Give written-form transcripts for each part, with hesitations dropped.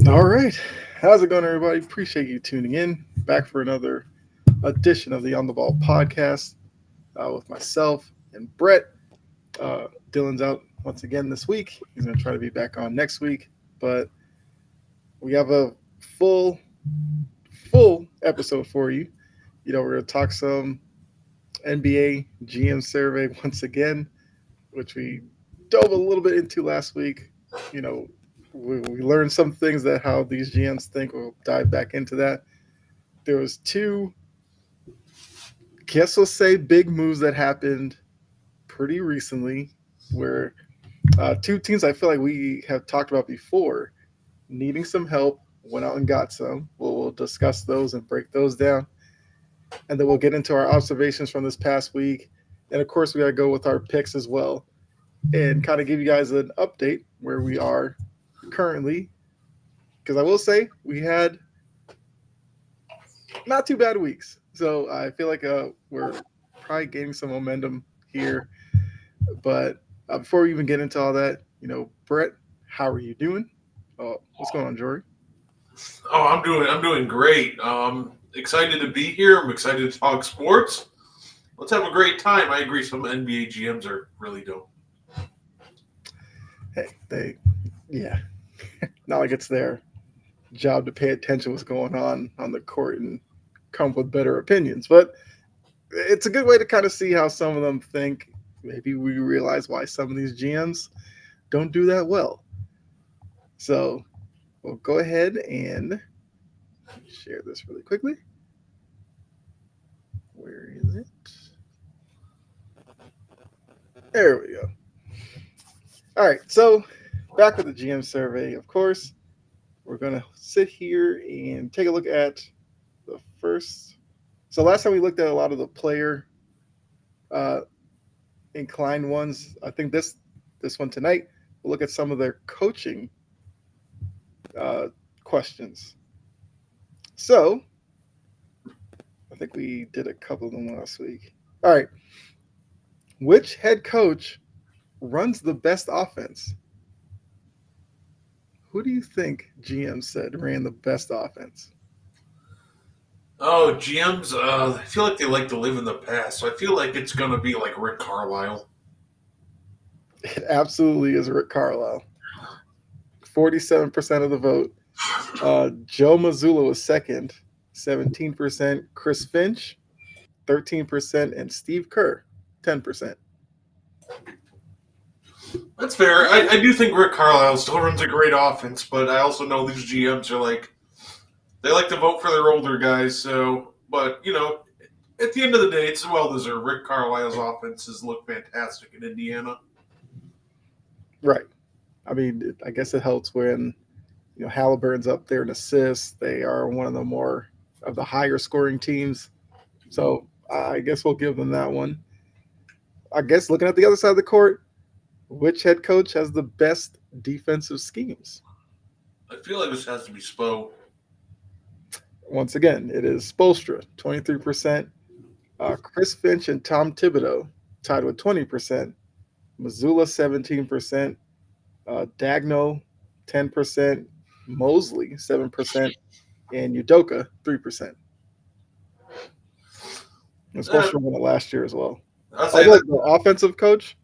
All right. How's it going, everybody? Appreciate you tuning in. Back for another edition of the On the Ball podcast with myself and Brett. Dylan's out once again this week. He's going to try to be back on next week. But we have a full, full episode for you. We're going to talk some NBA GM survey once again, which we dove a little bit into last week. You know, we learned some things that how these GMs think. We'll dive back into that. There was two, guess we'll say, big moves that happened pretty recently, where two teams I feel like we have talked about before, needing some help, went out and got some. We'll discuss those and break those down, and then we'll get into our observations from this past week, and of course we got to go with our picks as well, and kind of give you guys an update where we are currently. Because I will say we had not too bad weeks. So I feel like we're probably gaining some momentum here. But before we even get into all that, Brett, how are you doing? What's going on, Jory? Oh, I'm doing great. Excited to be here. I'm excited to talk sports. Let's have a great time. I agree. Some NBA GMs are really dope. Hey, yeah, not like it's their job to pay attention to what's going on the court and come up with better opinions. But it's a good way to kind of see how some of them think. Maybe we realize why some of these GMs don't do that well. So we'll go ahead and share this really quickly. Where is it? There we go. All right, so back with the GM survey, of course. We're going to sit here and take a look at the first. So last time we looked at a lot of the player uh, inclined ones. I think this one tonight, we'll look at some of their coaching questions. So I think we did a couple of them last week. All right. Which head coach runs the best offense? Who do you think GM said ran the best offense? Oh, GMs. I feel like they like to live in the past, so I feel like it's gonna be like Rick Carlisle. It absolutely is Rick Carlisle. 47% of the vote. Joe Mazzulla was second, 17%. Chris Finch, 13%. And Steve Kerr, 10%. That's fair. I do think Rick Carlisle still runs a great offense, but I also know these GMs are like they like to vote for their older guys. So, but at the end of the day, it's well deserved. Rick Carlisle's offenses look fantastic in Indiana. Right. I mean, I guess it helps when Halliburton's up there in assists. They are one of the more of the higher scoring teams. So I guess we'll give them that one. I guess looking at the other side of the court, which head coach has the best defensive schemes? I feel like this has to be Spo. Once again, it is Spolstra, 23%. Chris Finch and Tom Thibodeau tied with 20%. Missoula, 17%. Dagno, 10%. Mosley, 7%. And Udoka, 3%. And Uh, Spolstra won it last year as well. I'll say Although that. the offensive coach,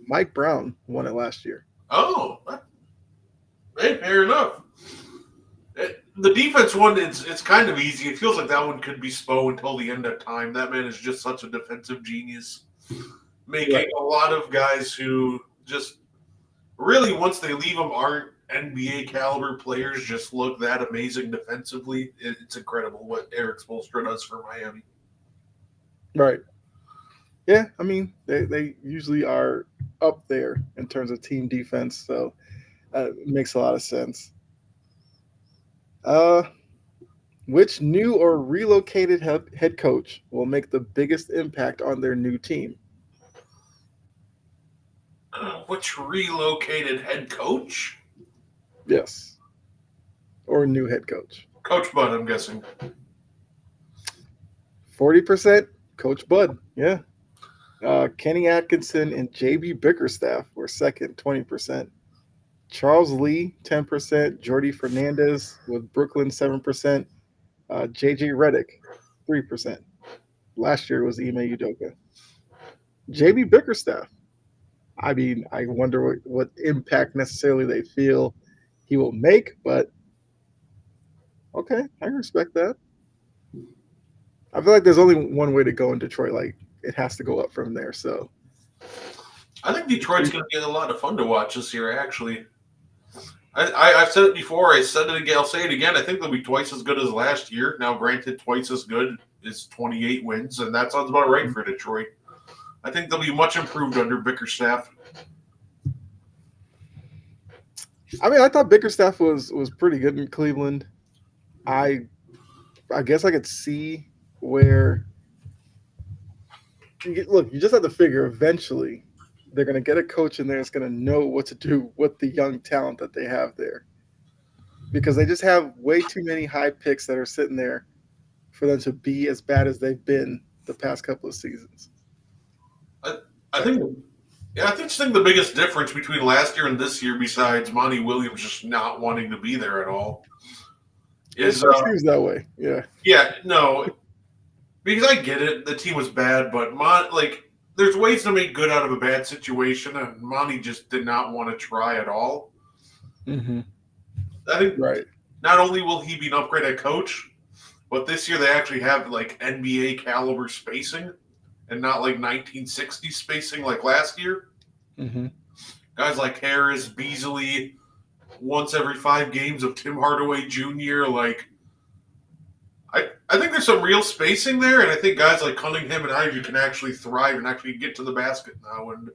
Mike Brown, won it last year. Oh, hey, fair enough. The defense one, it's kind of easy. It feels like that one could be Spo until the end of time. That man is just such a defensive genius, making Right. a lot of guys who just really, once they leave them, aren't NBA caliber players just look that amazing defensively. It's incredible what Eric Spoelstra does for Miami. Right. Yeah, I mean, they usually are up there in terms of team defense, so it makes a lot of sense. Uh, which new or relocated head coach will make the biggest impact on their new team? Which relocated head coach? Yes, or new head coach. Coach Bud, I'm guessing. 40%, Coach Bud. Yeah. Kenny Atkinson and JB Bickerstaff were second, 20%. Charles Lee 10%, Jordy Fernandez with Brooklyn 7%, JJ Redick 3%. Last year was Ime Udoka. JB Bickerstaff. I mean, I wonder what impact necessarily they feel he will make, but okay, I respect that. I feel like there's only one way to go in Detroit. Like it has to go up from there. So I think Detroit's going to be a lot of fun to watch this year. Actually, I've said it before. I said it again. I'll say it again. I think they'll be twice as good as last year. Now, granted, twice as good is 28 wins, and that sounds about right for Detroit. I think they'll be much improved under Bickerstaff. I mean, I thought Bickerstaff was pretty good in Cleveland. I guess I could see where look, you just have to figure eventually they're going to get a coach in there that's going to know what to do with the young talent that they have there. Because they just have way too many high picks that are sitting there for them to be as bad as they've been the past couple of seasons. I think the biggest difference between last year and this year, besides Monty Williams just not wanting to be there at all, is seems that way. Yeah, no, because I get it. The team was bad, but there's ways to make good out of a bad situation, and Monty just did not want to try at all. Mm-hmm. I think right. Not only will he be an upgrade at coach, but this year they actually have like NBA caliber spacing and not like 1960s spacing like last year. Mm-hmm. Guys like Harris, Beasley, once every 5 games of Tim Hardaway Jr. I think there's some real spacing there, and I think guys like Cunningham and Ivy can actually thrive and actually get to the basket now, and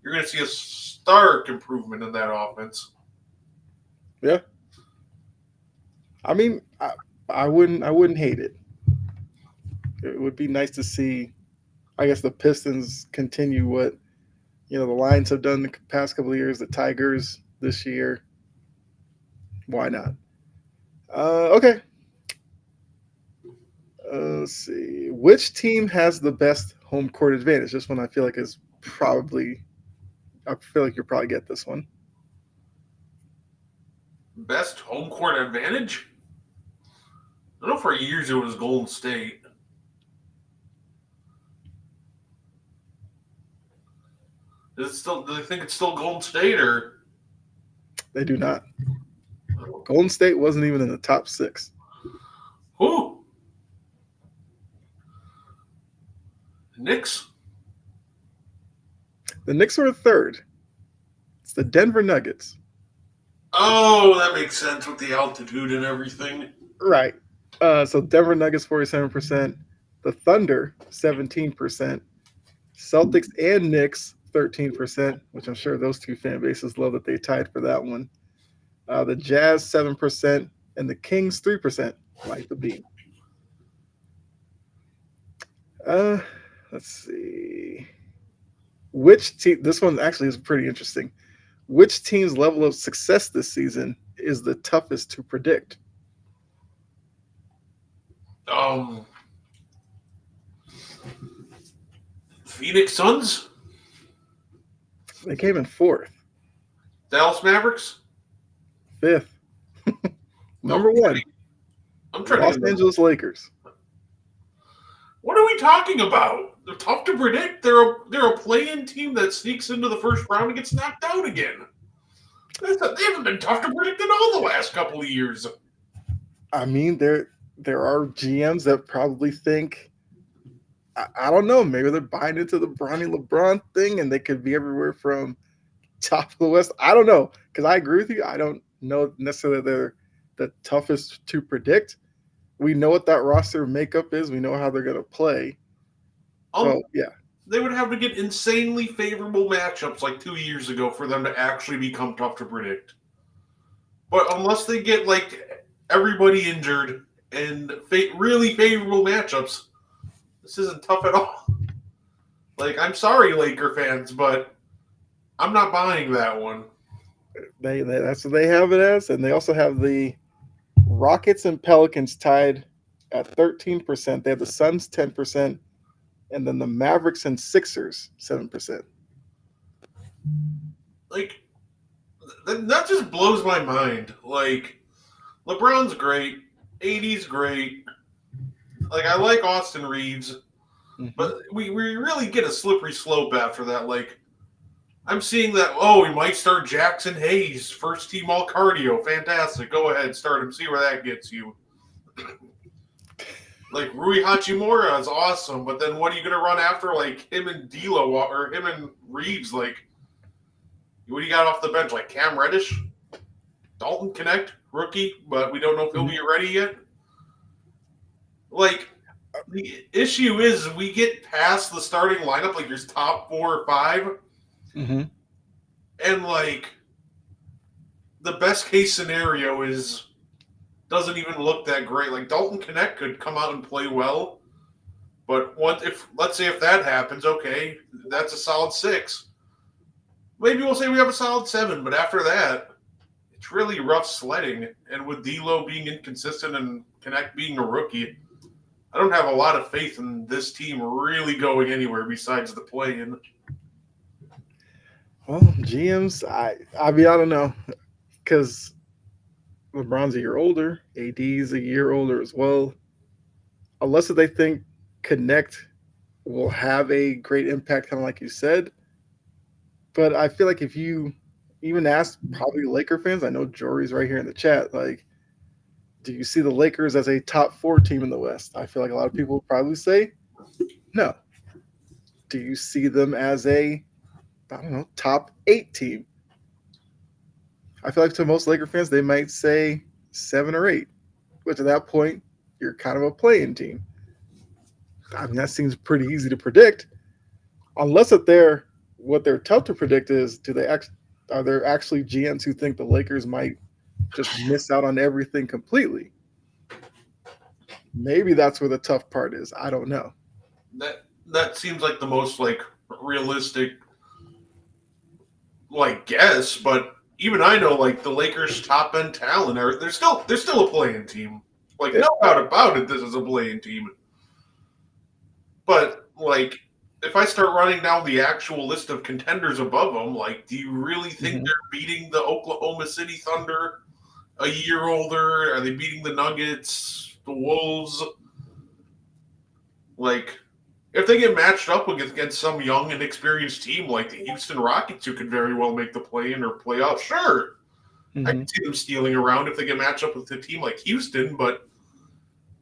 you're going to see a stark improvement in that offense. Yeah. I mean, I wouldn't hate it. It would be nice to see, I guess, the Pistons continue what the Lions have done the past couple of years, the Tigers this year. Why not? Okay. Let's see. Which team has the best home court advantage? This one I feel like is probably. I feel like you'll probably get this one. Best home court advantage? I know for years it was Golden State. Is it still? Do they think it's still Golden State or? They do not. Golden State wasn't even in the top 6. Who? Knicks? The Knicks were third. It's the Denver Nuggets. Oh, that makes sense with the altitude and everything. Right. So Denver Nuggets 47%, the Thunder 17%, Celtics and Knicks 13%, which I'm sure those two fan bases love that they tied for that one. The Jazz 7%, and the Kings 3%. Like the beat. Let's see. Which team? This one actually is pretty interesting. Which team's level of success this season is the toughest to predict? Phoenix Suns? They came in 4th. Dallas Mavericks? 5th. Number 1. I'm trying Los Angeles Lakers. What are we talking about? They're tough to predict. They're a play-in team that sneaks into the first round and gets knocked out again. They haven't been tough to predict in all the last couple of years. I mean, there are GMs that probably think, I don't know, maybe they're buying into the Bronny LeBron thing and they could be everywhere from top of the West. I don't know, because I agree with you. I don't know necessarily they're the toughest to predict. We know what that roster makeup is. We know how they're going to play. So, yeah. They would have to get insanely favorable matchups like 2 years ago for them to actually become tough to predict. But unless they get like everybody injured and really favorable matchups, this isn't tough at all. Like, I'm sorry, Laker fans, but I'm not buying that one. That's what they have it as. And they also have the Rockets and Pelicans tied at 13%. They have the Suns 10%, and then the Mavericks and Sixers 7%. Like, that just blows my mind. Like, LeBron's great, AD's great. Like, I like Austin Reeves, but we really get a slippery slope after that. Like, I'm seeing that, we might start Jackson Hayes, first team all cardio. Fantastic. Go ahead, start him, see where that gets you. Like, Rui Hachimura is awesome, but then what are you going to run after? Like, him and D'Lo, or him and Reeves, like, what do you got off the bench? Like, Cam Reddish? Dalton Connect, rookie, but we don't know if he'll be ready yet. Like, the issue is we get past the starting lineup, like your top 4 or 5, and, like, the best case scenario is doesn't even look that great. Like, Dalton Connect could come out and play well, but let's say if that happens, okay, that's a solid 6. Maybe we'll say we have a solid 7, but after that, it's really rough sledding. And with D'Lo being inconsistent and Connect being a rookie, I don't have a lot of faith in this team really going anywhere besides the play-in. Well, GMs, I mean, I don't know, because LeBron's a year older, AD's a year older as well. Unless they think Connect will have a great impact, kind of like you said. But I feel like if you even ask probably Laker fans, I know Jory's right here in the chat, like, do you see the Lakers as a top 4 team in the West? I feel like a lot of people would probably say no. Do you see them as a, I don't know, top 8 team? I feel like to most Laker fans, they might say 7 or 8, which at that point, you're kind of a play-in team. I mean, that seems pretty easy to predict, unless what they're tough to predict is, are there actually GMs who think the Lakers might just miss out on everything completely? Maybe that's where the tough part is. I don't know. That seems like the most, like, realistic, like, guess, but even I know, like, the Lakers' top end talent they're still a play-in team. Like, no doubt about it, this is a play-in team. But, like, if I start running down the actual list of contenders above them, like, do you really think they're beating the Oklahoma City Thunder a year older? Are they beating the Nuggets, the Wolves? Like, if they get matched up against some young and experienced team like the Houston Rockets, who could very well make the play-in or playoff, sure. I can see them stealing around if they get matched up with a team like Houston,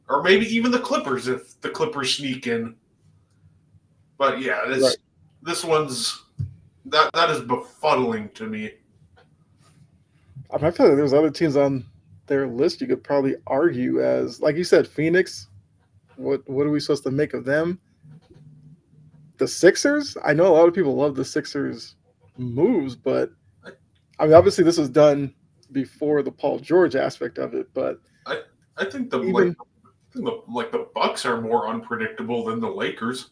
or maybe even the Clippers if the Clippers sneak in. But yeah, this one's that is befuddling to me. I feel like there's other teams on their list you could probably argue as, like you said, Phoenix. What are we supposed to make of them? The Sixers? I know a lot of people love the Sixers moves, but I mean, obviously this was done before the Paul George aspect of it. But I think the Bucks are more unpredictable than the Lakers.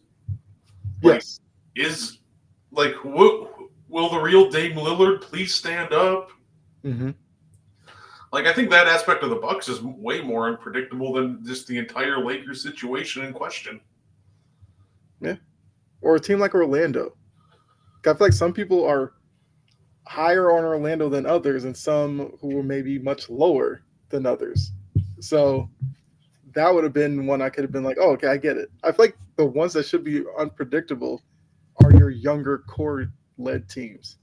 Like, yes. Will the real Dame Lillard please stand up? Like, I think that aspect of the Bucks is way more unpredictable than just the entire Lakers situation in question. Yeah. Or a team like Orlando. I feel like some people are higher on Orlando than others, and some who were maybe much lower than others. So that would have been one I could have been like, oh, okay, I get it. I feel like the ones that should be unpredictable are your younger core-led teams,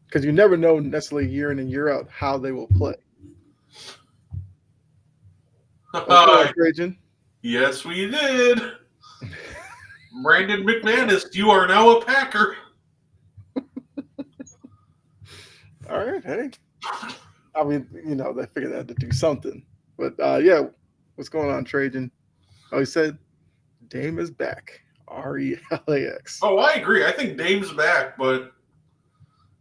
because you never know necessarily year in and year out how they will play. Yes, we did. Brandon McManus, you are now a Packer. All right, hey. I mean, they figured they had to do something. But, yeah, what's going on, Trajan? Oh, he said Dame is back. RELAX. Oh, I agree. I think Dame's back, but,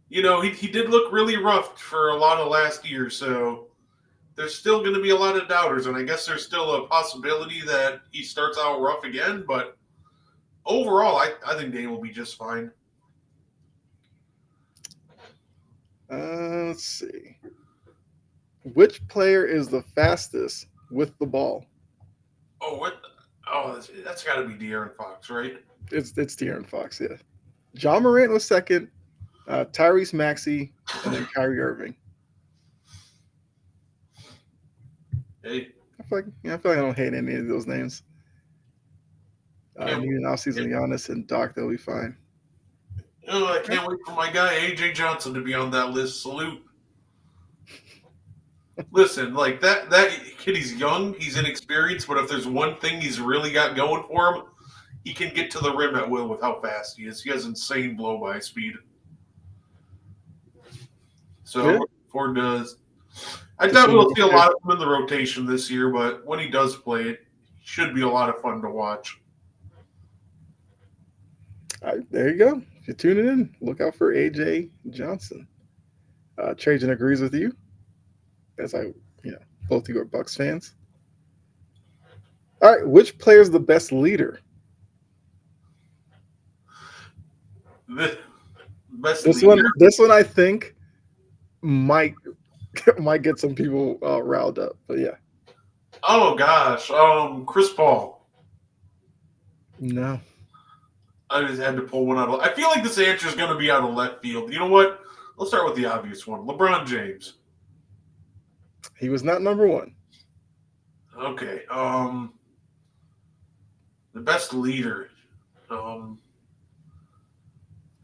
he did look really rough for a lot of last year, so there's still going to be a lot of doubters, and I guess there's still a possibility that he starts out rough again, but overall, I think Dame will be just fine. Let's see. Which player is the fastest with the ball? Oh, what? Oh, that's got to be De'Aaron Fox, right? It's De'Aaron Fox, yeah. John Morant was second, Tyrese Maxey, and then Kyrie Irving. Hey, I feel like I don't hate any of those names. can't, Maybe an offseason Giannis and Doc, they'll be fine. I can't wait for my guy AJ Johnson to be on that list. Salute. Listen, like that kid, he's young, he's inexperienced, but if there's one thing he's really got going for him, he can get to the rim at will with how fast he is. He has insane blow by speed. So Yeah. I'm looking forward to. I doubt we'll see a lot of him in the rotation this year, but when he does play, it should be a lot of fun to watch. All right, there you go. If you're tuning in, look out for AJ Johnson. Trajan agrees with you, as both of you are Bucks fans. All right, which player is the best leader? The best This leader. one, I think might get some people riled up. But yeah, Oh gosh, Chris Paul. no, I just had to pull one out of. I feel like this answer is going to be out of left field. You know what? Let's start with the obvious one. LeBron James. he was not number one. Okay. The best leader.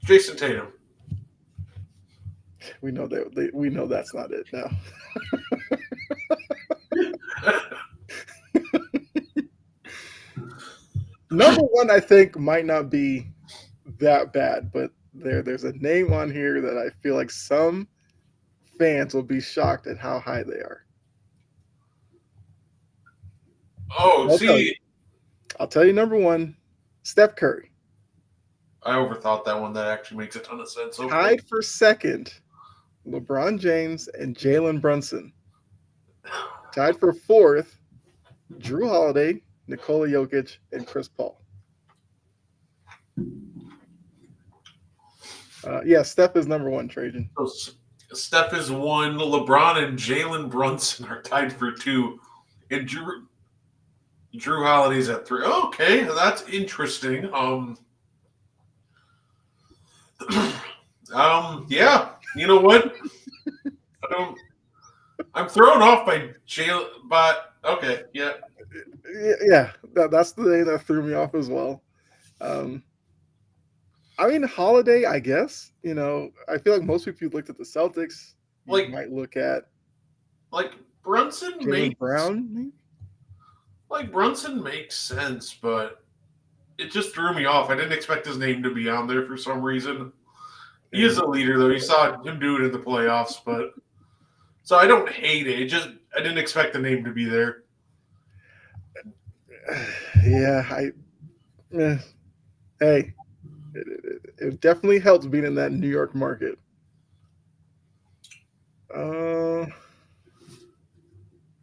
Jason Tatum. We know we know that's not it now. Number one, I think, might not be that bad, but there's a name on here that I feel like some fans will be shocked at how high they are. Oh, I'll tell you number one, Steph Curry. I overthought that one. That actually makes a ton of sense. Okay. Tied for second, LeBron James and Jalen Brunson. Tied for fourth, Drew Holiday, Nikola Jokic, and Chris Paul. Steph is number one, Trajan. So Steph is one. LeBron and Jalen Brunson are tied for two. And Drew Holiday's at three. Okay, that's interesting. Yeah. You know what? I'm thrown off by Jalen, but okay, yeah. Yeah, that's the name that threw me off as well. I mean, Holiday, I guess. I feel like most people looked at the Celtics. You might look at Brunson Jaylen Brown. Maybe? Brunson makes sense, but it just threw me off. I didn't expect his name to be on there for some reason. He is a leader, though. You saw him do it in the playoffs, but so I don't hate it. I didn't expect the name to be there. Yeah, hey, it definitely helps being in that New York market.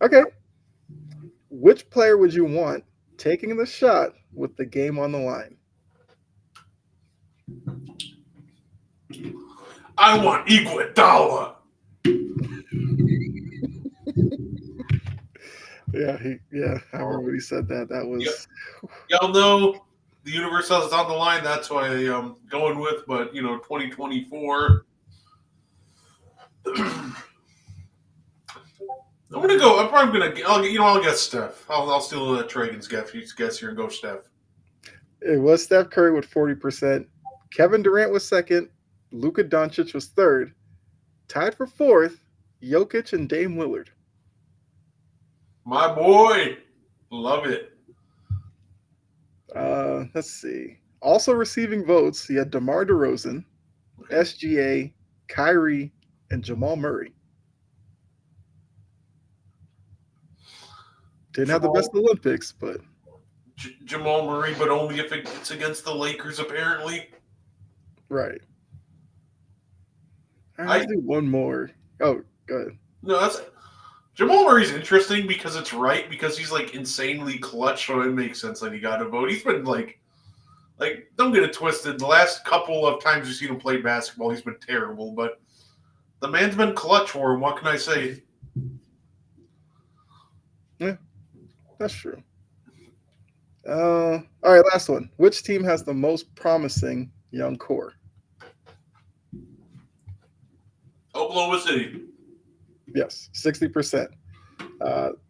Okay. Which player would you want taking the shot with the game on the line? I want Iguodala. Yeah. I remember when he said that. That was. Y'all know the universe has it on the line. That's why I'm going with. But 2024. I'm gonna go. I'm probably gonna. I'll guess Steph. I'll steal Tragan's guess here and go Steph. It was Steph Curry with 40%. Kevin Durant was second. Luka Doncic was third. Tied for fourth, Jokic and Dame Lillard. My boy, love it. Let's see. Also receiving votes, you had DeMar DeRozan, SGA, Kyrie, and Jamal Murray. Didn't have the best Olympics, but Jamal Murray, but only if it's against the Lakers, apparently. Right. I do one more. Oh, go ahead. No, Jamal Murray's interesting because it's right, because he's insanely clutch, so it makes sense that he got a vote. He's been don't get it twisted. The last couple of times you've seen him play basketball, he's been terrible, but the man's been clutch for him. What can I say? Yeah, that's true. All right, last one. Which team has the most promising young core? Oklahoma City. Yes, 60%.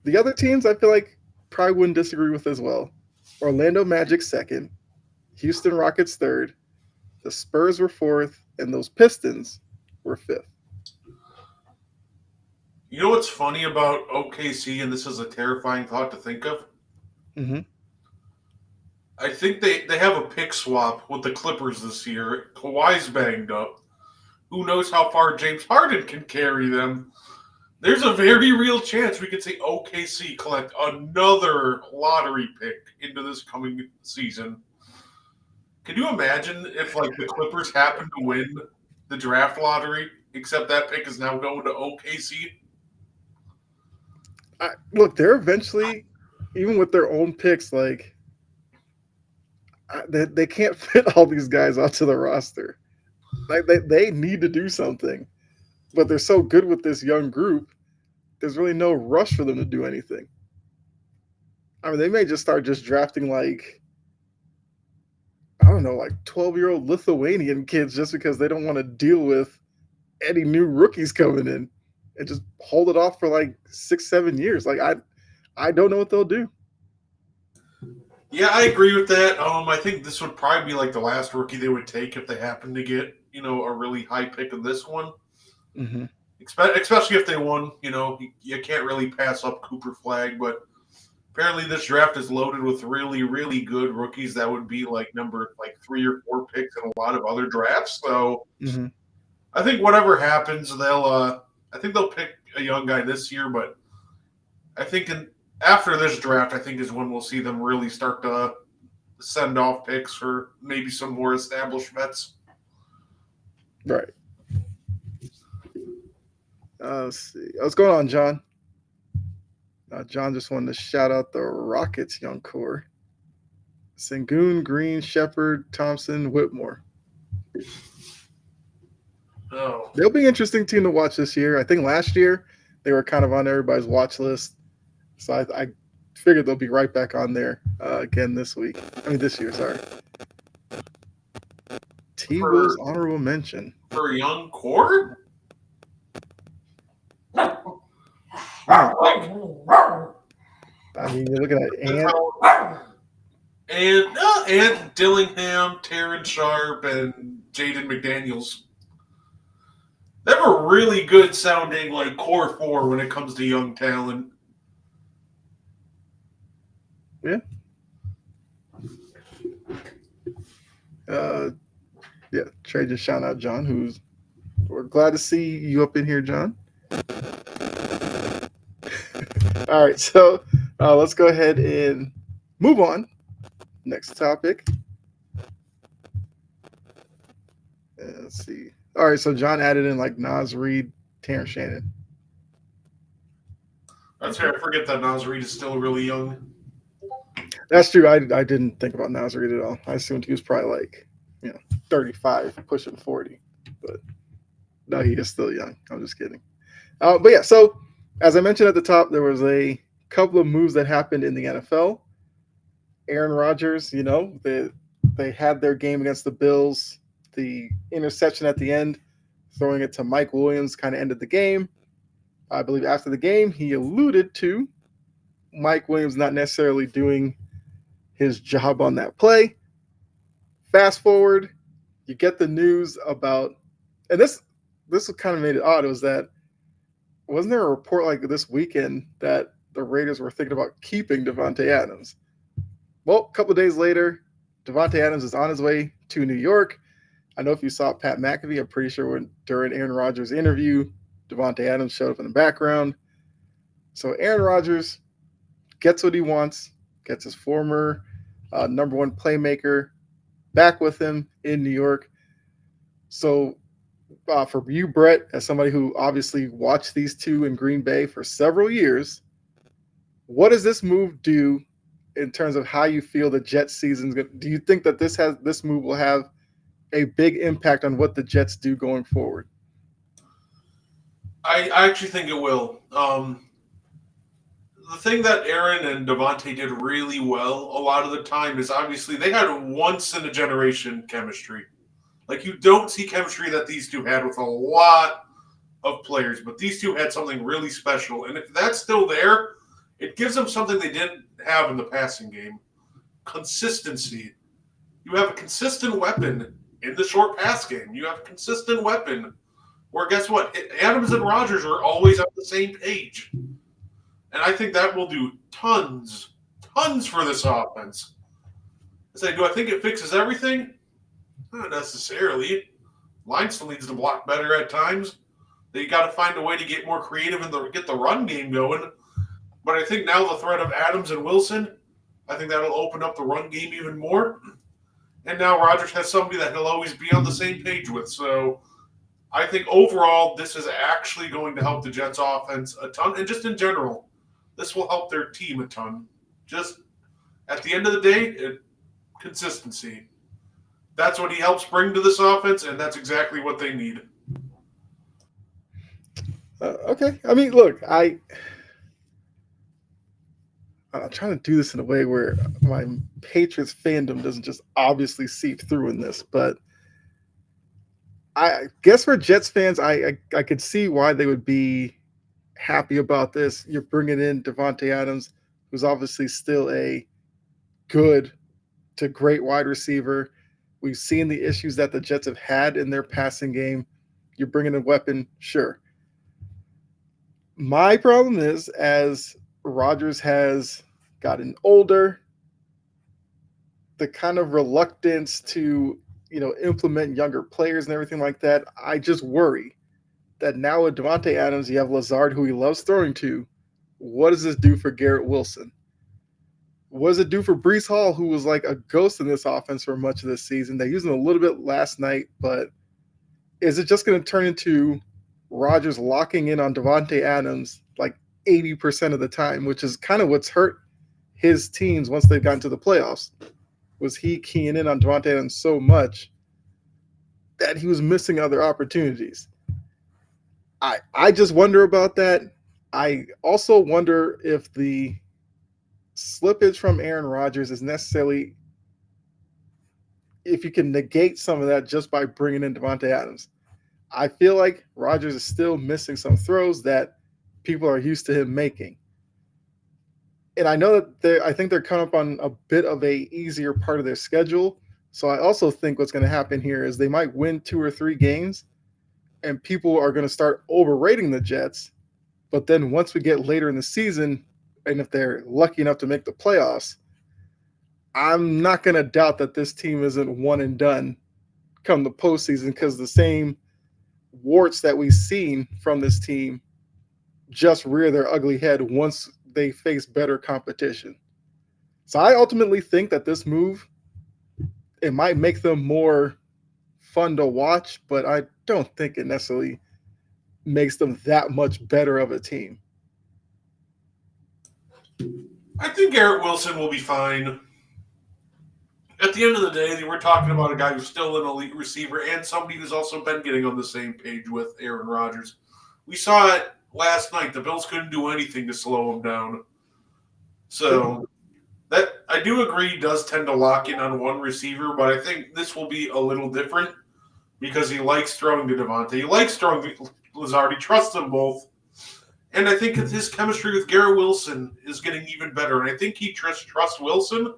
The other teams I feel like probably wouldn't disagree with as well. Orlando Magic second, Houston Rockets third, the Spurs were fourth, and those Pistons were fifth. You know what's funny about OKC, and this is a terrifying thought to think of? Mm-hmm. I think they have a pick swap with the Clippers this year. Kawhi's banged up. Who knows how far James Harden can carry them? There's a very real chance we could see OKC collect another lottery pick into this coming season. Can you imagine if like the Clippers happen to win the draft lottery, except that pick is now going to OKC? Look, they're eventually, even with their own picks, like they can't fit all these guys onto the roster. Like they need to do something, but they're so good with this young group. There's really no rush for them to do anything. I mean, they may just start just drafting like I don't know, like 12-year-old Lithuanian kids just because they don't want to deal with any new rookies coming in and just hold it off for like 6-7 years. Like I don't know what they'll do. Yeah, I agree with that. I think this would probably be like the last rookie they would take if they happen to get, a really high pick of this one. Mm-hmm. Especially if they won, you can't really pass up Cooper Flag, but apparently this draft is loaded with really, really good rookies that would be like number 3 or 4 picks in a lot of other drafts. So Mm-hmm. I think whatever happens, I think they'll pick a young guy this year, but I think after this draft, I think is when we'll see them really start to send off picks for maybe some more established vets. Right. Let's see. What's going on, John? John just wanted to shout out the Rockets young core. Sengun, Green, Shepard, Thompson, Whitmore. Oh. They'll be an interesting team to watch this year. I think last year they were kind of on everybody's watch list. So I figured they'll be right back on there again this year, sorry. T. Will's honorable mention. For a young core? I mean, you're looking at Ant Dillingham, Terrence Sharp, and Jaden McDaniels. They have a really good sounding core 4 when it comes to young talent. Yeah. Trey just shout out John, we're glad to see you up in here, John. All right, so let's go ahead and move on. Next topic. Let's see. All right, so John added in Nas Reed, Terrence Shannon. That's fair. I forget that Nas Reed is still really young. That's true. I didn't think about Nas Reed at all. I assumed he was probably 35, pushing 40. But no, he is still young. I'm just kidding. But yeah, so as I mentioned at the top, there was a couple of moves that happened in the NFL. Aaron Rodgers, they had their game against the Bills. The interception at the end, throwing it to Mike Williams, kind of ended the game. I believe after the game, he alluded to Mike Williams not necessarily doing his job on that play. Fast forward, you get the news about, and this kind of made it odd, was that, wasn't there a report this weekend that the Raiders were thinking about keeping Davante Adams? Well, a couple of days later, Davante Adams is on his way to New York. I know if you saw Pat McAfee, I'm pretty sure during Aaron Rodgers' interview, Davante Adams showed up in the background. So Aaron Rodgers gets what he wants, gets his former number one playmaker back with him in New York. So for you, Brett, as somebody who obviously watched these two in Green Bay for several years, what does this move do in terms of how you feel the Jets season is going? Do you think that this move will have a big impact on what the Jets do going forward? I actually think it will. The thing that Aaron and Davante did really well a lot of the time is obviously they had once-in-a-generation chemistry. You don't see chemistry that these two had with a lot of players, but these two had something really special. And if that's still there, it gives them something they didn't have in the passing game: consistency. You have a consistent weapon in the short pass game. You have a consistent weapon where, guess what? Adams and Rodgers are always on the same page. And I think that will do tons for this offense. Do I think it fixes everything? Not necessarily. Line still needs to block better at times. They got to find a way to get more creative and get the run game going. But I think now the threat of Adams and Wilson, I think that'll open up the run game even more. And now Rodgers has somebody that he'll always be on the same page with. So I think overall this is actually going to help the Jets offense a ton. And just in general, this will help their team a ton. Just at the end of the day, consistency. That's what he helps bring to this offense, and that's exactly what they need. Okay. I mean, look, I'm trying to do this in a way where my Patriots fandom doesn't just obviously seep through in this, but I guess for Jets fans, I could see why they would be happy about this. You're bringing in Davante Adams, who's obviously still a good to great wide receiver. We've seen the issues that the Jets have had in their passing game. You're bringing a weapon, sure. My problem is, as Rodgers has gotten older, the kind of reluctance to, implement younger players and everything like that, I just worry that now with Davante Adams, you have Lazard, who he loves throwing to. What does this do for Garrett Wilson? What does it do for Breece Hall, who was like a ghost in this offense for much of this season? They used him a little bit last night, but is it just going to turn into Rodgers locking in on Davante Adams like 80% of the time, which is kind of what's hurt his teams once they've gotten to the playoffs? Was he keying in on Davante Adams so much that he was missing other opportunities? I just wonder about that. I also wonder if the slippage from Aaron Rodgers is necessarily, if you can negate some of that just by bringing in Davante Adams. I feel like Rodgers is still missing some throws that people are used to him making. And I know that I think they're coming up on a bit of a easier part of their schedule. So I also think what's going to happen here is they might win 2 or 3 games and people are going to start overrating the Jets. But then once we get later in the season, and if they're lucky enough to make the playoffs, I'm not going to doubt that this team isn't one and done come the postseason, because the same warts that we've seen from this team just rear their ugly head once they face better competition. So I ultimately think that this move, it might make them more fun to watch, but I don't think it necessarily makes them that much better of a team. I think Garrett Wilson will be fine. At the end of the day, we're talking about a guy who's still an elite receiver and somebody who's also been getting on the same page with Aaron Rodgers. We saw it last night. The Bills couldn't do anything to slow him down. So that I do agree does tend to lock in on one receiver, but I think this will be a little different because he likes throwing to Davante. He likes throwing to Lazard. He trusts them both. And I think his chemistry with Garrett Wilson is getting even better. And I think he trusts Wilson,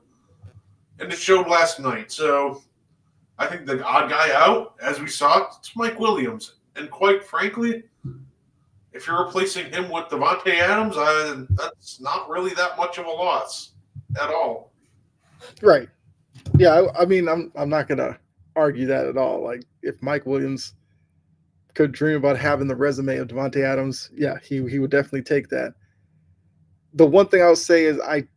and it showed last night. So I think the odd guy out, as we saw, it's Mike Williams. And quite frankly, if you're replacing him with Davante Adams, that's not really that much of a loss at all. Right. Yeah, I mean, I'm not going to argue that at all. Like, if Mike Williams could dream about having the resume of Davante Adams, yeah, he would definitely take that. The one thing I'll say is I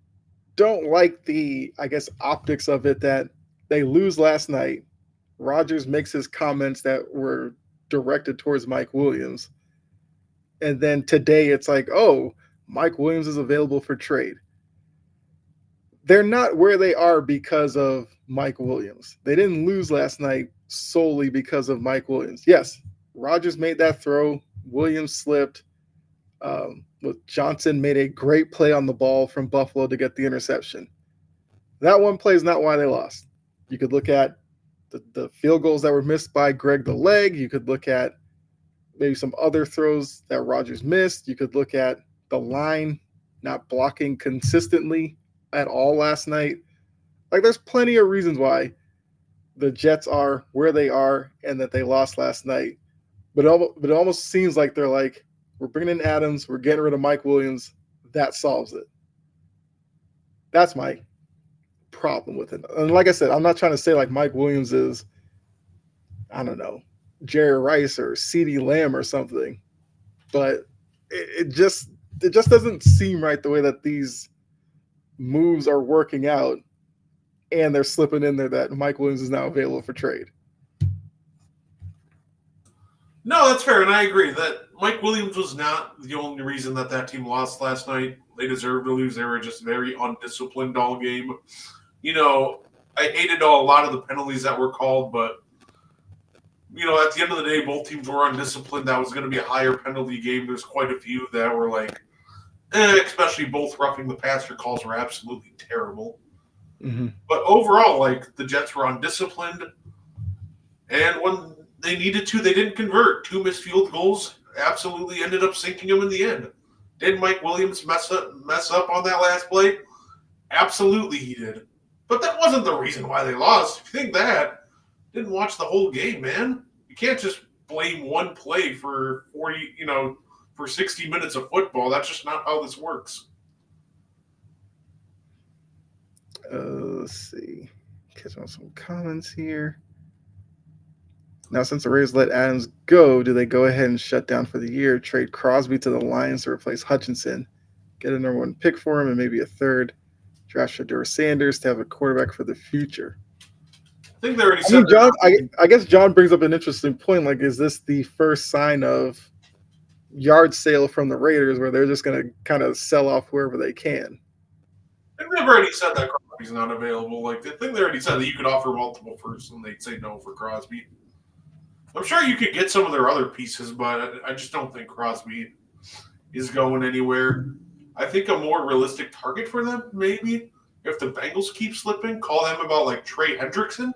don't like the, optics of it that they lose last night. Rodgers makes his comments that were directed towards Mike Williams. And then today it's like, oh, Mike Williams is available for trade. They're not where they are because of Mike Williams. They didn't lose last night solely because of Mike Williams. Yes, Rodgers made that throw. Williams slipped. Johnson made a great play on the ball from Buffalo to get the interception. That one play is not why they lost. You could look at the field goals that were missed by Greg the Leg. You could look at maybe some other throws that Rodgers missed. You could look at the line not blocking consistently at all last night. Like, there's plenty of reasons why the Jets are where they are and that they lost last night. But it almost seems like they're like, we're bringing in Adams, we're getting rid of Mike Williams. That solves it. That's my problem with it. And like I said, I'm not trying to say like Mike Williams is, I don't know, Jerry Rice or CeeDee Lamb or something, but it just doesn't seem right the way that these moves are working out, and they're slipping in there that Mike Williams is now available for trade. No, that's fair, and I agree that Mike Williams was not the only reason that team lost last night. They deserved to lose. They were just very undisciplined all game. I hated a lot of the penalties that were called, but at the end of the day, both teams were undisciplined. That was going to be a higher penalty game. There's quite a few that were like, especially both roughing the passer calls were absolutely terrible. Mm-hmm. But overall, like, the Jets were undisciplined, and when they needed to, they didn't convert. 2 missed field goals absolutely ended up sinking them in the end. Did Mike Williams mess up on that last play? Absolutely he did. But that wasn't the reason why they lost. If you think that, didn't watch the whole game, man. You can't just blame one play for 60 minutes of football. That's just not how this works. Let's see. Catch on some comments here. Now, since the Raiders let Adams go, do they go ahead and shut down for the year, trade Crosby to the Lions to replace Hutchinson, get a number 1 pick for him and maybe a third, draft Shedeur Sanders to have a quarterback for the future? I think they already said John, I guess John brings up an interesting point. Like, is this the first sign of yard sale from the Raiders where they're just going to kind of sell off wherever they can? I think they've already said that Crosby's not available. Like, I think they already said that you could offer multiple firsts and they'd say no for Crosby. I'm sure you could get some of their other pieces, but I just don't think Crosby is going anywhere. I think a more realistic target for them, maybe, if the Bengals keep slipping, call them about like Trey Hendrickson.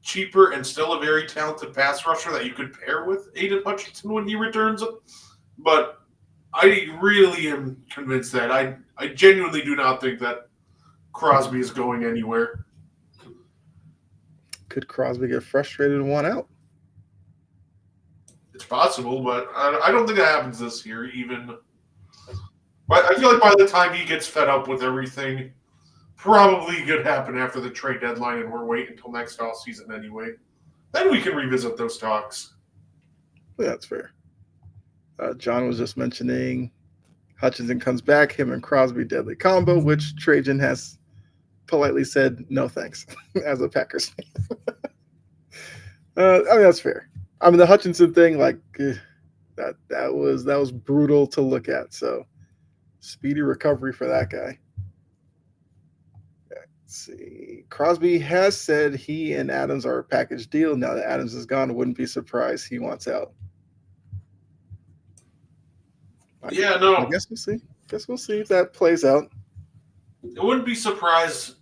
Cheaper and still a very talented pass rusher that you could pair with Aiden Hutchinson when he returns. But I really am convinced that I genuinely do not think that Crosby is going anywhere. Could Crosby get frustrated and want out? It's possible, but I don't think that happens this year, even. But I feel like by the time he gets fed up with everything, probably could happen after the trade deadline, and we're waiting until next offseason anyway. Then we can revisit those talks. Yeah, that's fair. John was just mentioning Hutchinson comes back, him and Crosby deadly combo, which Trajan has politely said no thanks as a Packers fan. I mean, that's fair. I mean, the Hutchinson thing, like, that was brutal to look at. So speedy recovery for that guy. Let's see. Crosby has said he and Adams are a package deal. Now that Adams is gone, I wouldn't be surprised he wants out. I guess we'll see. We'll see if that plays out. I wouldn't be surprised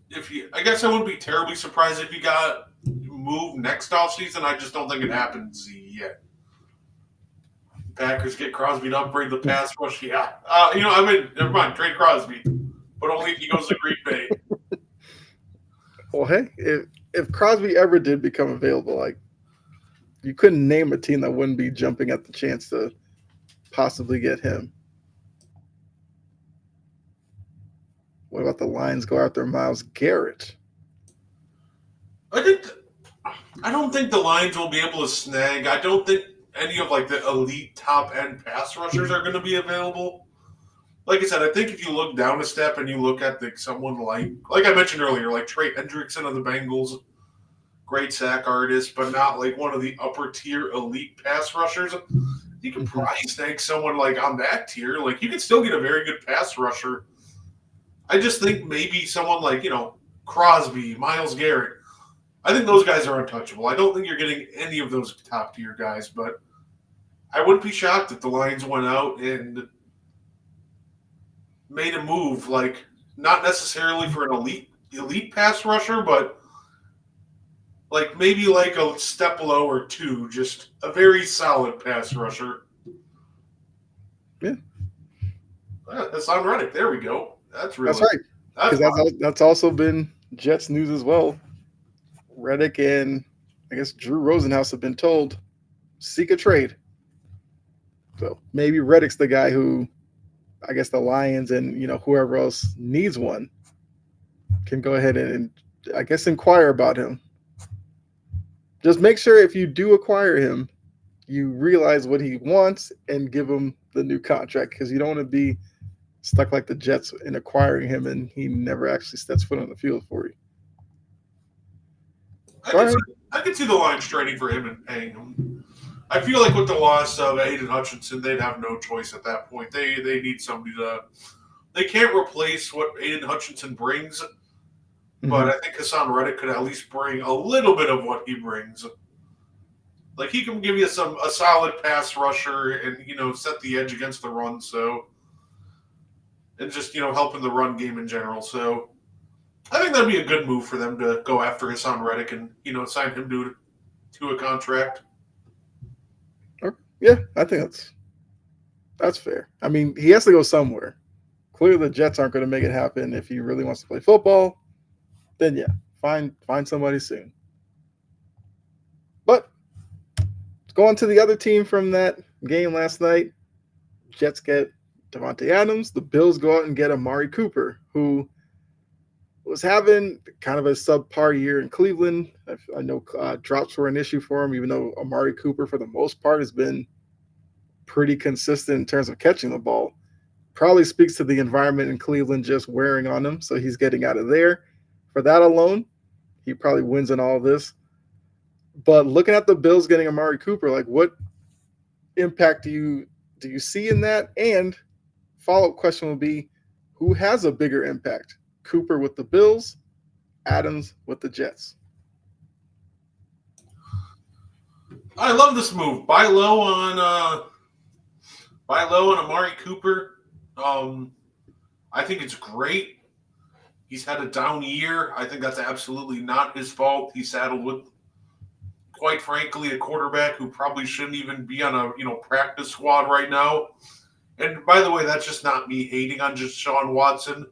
I guess I wouldn't be terribly surprised if he got moved next offseason. I just don't think it happens yet. Packers get Crosby to upgrade the pass rush. Yeah. Never mind. Trade Crosby. But only if he goes to Green Bay. Well, hey, if Crosby ever did become available, like, you couldn't name a team that wouldn't be jumping at the chance to possibly get him. What about the Lions go after Myles Garrett? I don't think the Lions will be able to snag. I don't think any of like the elite top end pass rushers are going to be available. Like I said, I think if you look down a step and you look at someone like I mentioned earlier, like Trey Hendrickson of the Bengals, great sack artist, but not like one of the upper tier elite pass rushers. You can probably snag someone like on that tier. Like, you can still get a very good pass rusher. I just think maybe someone like, Crosby, Myles Garrett. I think those guys are untouchable. I don't think you're getting any of those top tier guys, but I wouldn't be shocked if the Lions went out and made a move, like, not necessarily for an elite pass rusher, but like maybe like a step below or two, just a very solid pass rusher. Yeah. Hassan Reddick. There we go. That's That's really right. Because that's also been Jets news as well. Reddick and I guess Drew Rosenhaus have been told seek a trade. So maybe Reddick's the guy who I guess the Lions and whoever else needs one can go ahead and I guess inquire about him. Just make sure if you do acquire him, you realize what he wants and give him the new contract because you don't want to be stuck like the Jets in acquiring him and he never actually steps foot on the field for you. I could see the Lions trading for him and paying him. I feel like with the loss of Aiden Hutchinson, they'd have no choice at that point. They need somebody to. They can't replace what Aiden Hutchinson brings, but I think Hassan Reddick could at least bring a little bit of what he brings. Like he can give you a solid pass rusher and set the edge against the run. So and just helping the run game in general. So I think that'd be a good move for them to go after Hassan Reddick and sign him to a contract. Yeah, I think that's fair. I mean, he has to go somewhere. Clearly, the Jets aren't going to make it happen. If he really wants to play football, then yeah, find somebody soon. But going to the other team from that game last night, Jets get Davante Adams. The Bills go out and get Amari Cooper, who was having kind of a subpar year in Cleveland. I know drops were an issue for him, even though Amari Cooper, for the most part, has been pretty consistent in terms of catching the ball. Probably speaks to the environment in Cleveland just wearing on him, so he's getting out of there. For that alone, he probably wins in all of this. But looking at the Bills getting Amari Cooper, like what impact do you see in that? And follow-up question will be, who has a bigger impact? Cooper with the Bills, Adams with the Jets. I love this move. Buy low on Amari Cooper. I think it's great. He's had a down year. I think that's absolutely not his fault. He's saddled with, quite frankly, a quarterback who probably shouldn't even be on a practice squad right now. And by the way, that's just not me hating on just Sean Watson.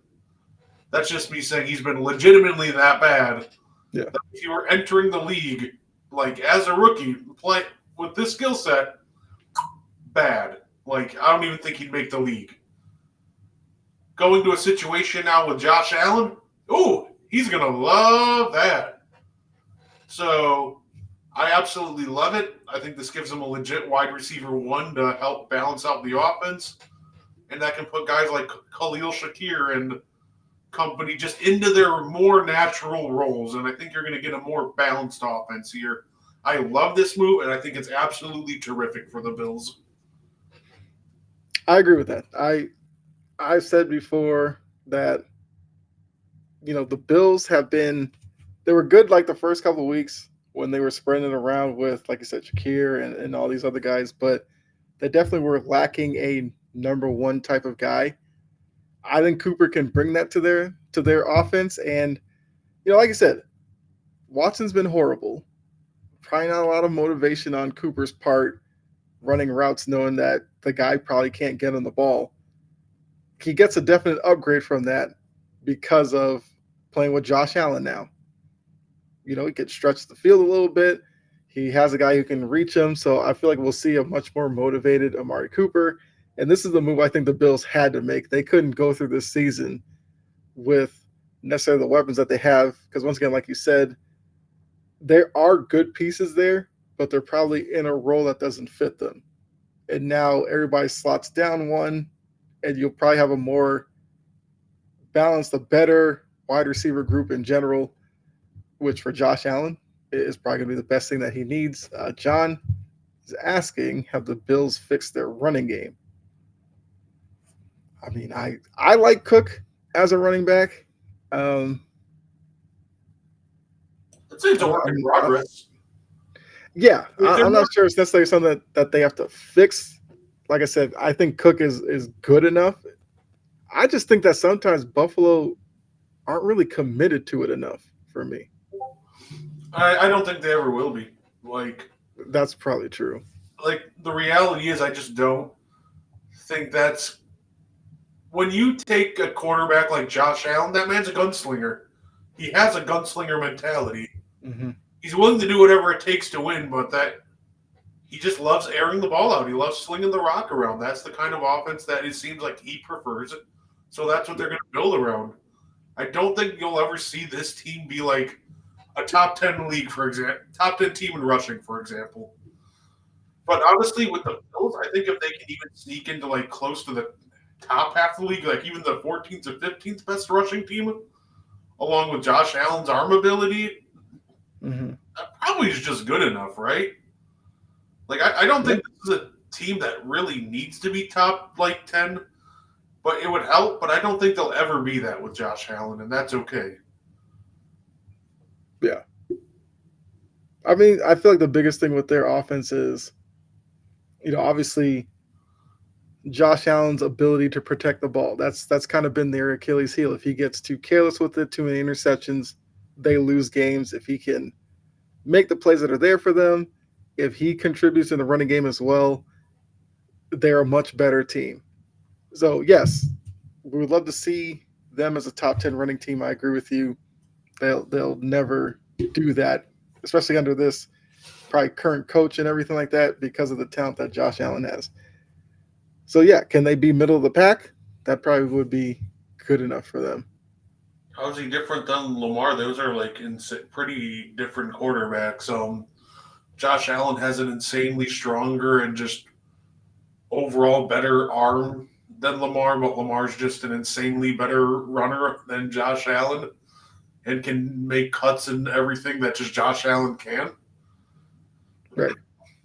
That's just me saying he's been legitimately that bad. Yeah. That if you were entering the league, like as a rookie, play with this skill set, bad. Like I don't even think he'd make the league. Going to a situation now with Josh Allen, he's gonna love that. So I absolutely love it. I think this gives him a legit wide receiver one to help balance out the offense, and that can put guys like Khalil Shakir and company just into their more natural roles. And I think you're going to get a more balanced offense here. I love this move, and I think it's absolutely terrific for the Bills. I agree with that. I've said before that, the Bills they were good like the first couple of weeks when they were spreading it around with, like I said, Shakir and all these other guys, but they definitely were lacking a number one type of guy. I think Cooper can bring that to their offense. And, like I said, Watson's been horrible. Probably not a lot of motivation on Cooper's part running routes knowing that the guy probably can't get on the ball. He gets a definite upgrade from that because of playing with Josh Allen now. He can stretch the field a little bit. He has a guy who can reach him. So I feel like we'll see a much more motivated Amari Cooper. And this is the move I think the Bills had to make. They couldn't go through this season with necessarily the weapons that they have. Because once again, like you said, there are good pieces there, but they're probably in a role that doesn't fit them. And now everybody slots down one, and you'll probably have a more balanced, a better wide receiver group in general, which for Josh Allen is probably going to be the best thing that he needs. John is asking, have the Bills fixed their running game? I mean, I like Cook as a running back. I'd say it's a work in progress. Yeah, I'm not sure it's necessarily something that they have to fix. Like I said, I think Cook is good enough. I just think that sometimes Buffalo aren't really committed to it enough for me. I don't think they ever will be. That's probably true. Like the reality is, I just don't think that's when you take a quarterback like Josh Allen. That man's a gunslinger. He has a gunslinger mentality. Hmm. He's willing to do whatever it takes to win, but that he just loves airing the ball out. He loves slinging the rock around. That's the kind of offense that it seems like he prefers. So that's what they're going to build around. I don't think you'll ever see this team be like a top 10 league, for example, top 10 team in rushing, for example. But honestly, with the Bills, I think if they can even sneak into like close to the top half of the league, like even the 14th or 15th best rushing team, along with Josh Allen's arm ability, Hmm. that probably is just good enough, right? Like I don't Yep. think this is a team that really needs to be top like 10, but it would help. But I don't think they'll ever be that with Josh Allen, and that's okay. Yeah. I mean, I feel like the biggest thing with their offense is, obviously Josh Allen's ability to protect the ball. That's kind of been their Achilles heel. If he gets too careless with it, too many interceptions, they lose games. If he can make the plays that are there for them, if he contributes in the running game as well, they're a much better team. So yes, we would love to see them as a top 10 running team. I agree with you. They'll never do that, especially under this probably current coach and everything like that because of the talent that Josh Allen has. So yeah, can they be middle of the pack? That probably would be good enough for them. How's he different than Lamar? Those are like pretty different quarterbacks. Josh Allen has an insanely stronger and just overall better arm than Lamar, but Lamar's just an insanely better runner than Josh Allen and can make cuts and everything that just Josh Allen can. Right.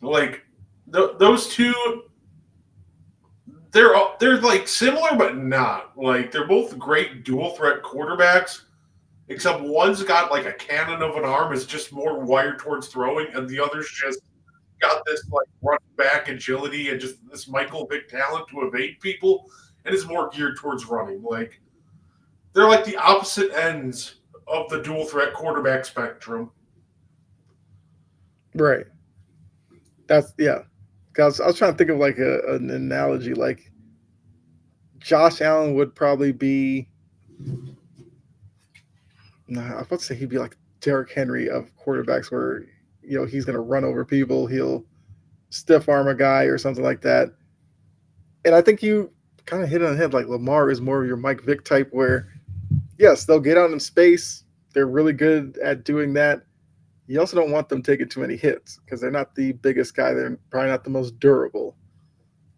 Like those two, they're like similar but not. Like they're both great dual threat quarterbacks, except one's got like a cannon of an arm, is just more wired towards throwing, and the other's just got this like run back agility and just this Michael Vick talent to evade people, and is more geared towards running. Like they're like the opposite ends of the dual threat quarterback spectrum. Right. That's yeah. Cause I was trying to think of like an analogy. Like Josh Allen would probably be. Nah, I was about to say he'd be like Derrick Henry of quarterbacks, where he's going to run over people. He'll stiff arm a guy or something like that. And I think you kind of hit it on the head. Like Lamar is more of your Mike Vick type, where yes, they'll get out in space. They're really good at doing that. You also don't want them taking too many hits because they're not the biggest guy. They're probably not the most durable.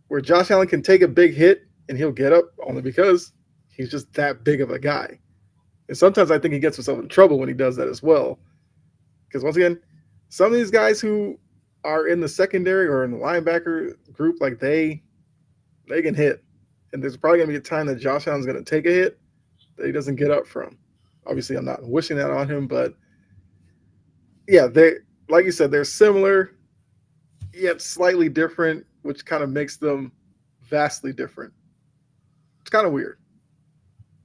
Where Josh Allen can take a big hit and he'll get up only because he's just that big of a guy. And sometimes I think he gets himself in trouble when he does that as well. Because once again, some of these guys who are in the secondary or in the linebacker group, like they can hit. And there's probably going to be a time that Josh Allen's going to take a hit that he doesn't get up from. Obviously, I'm not wishing that on him, but yeah, they like you said, they're similar yet slightly different, which kind of makes them vastly different. It's kind of weird.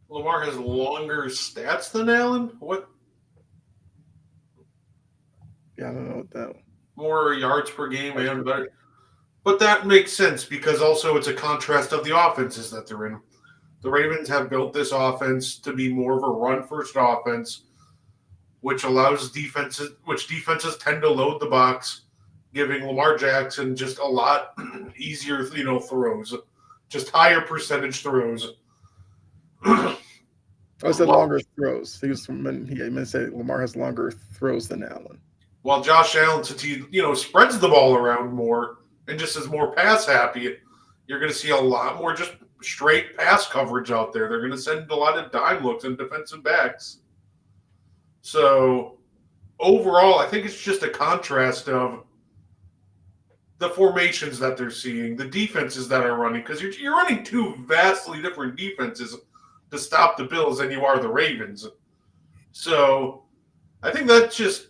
Lamar has longer stats than Allen. What Yeah, I don't know what that. more yards per game and better? But that makes sense because also it's a contrast of the offenses that they're in. The Ravens have built this offense to be more of a run first offense, which defenses tend to load the box, giving Lamar Jackson just a lot easier, throws, just higher percentage throws. I said longer throws. He meant to say Lamar has longer throws than Allen. While Josh Allen, since he spreads the ball around more and just is more pass happy, you're going to see a lot more just straight pass coverage out there. They're going to send a lot of dime looks and defensive backs. So overall, I think it's just a contrast of the formations that they're seeing, the defenses that are running, because you're running two vastly different defenses to stop the Bills than you are the Ravens. So I think that's just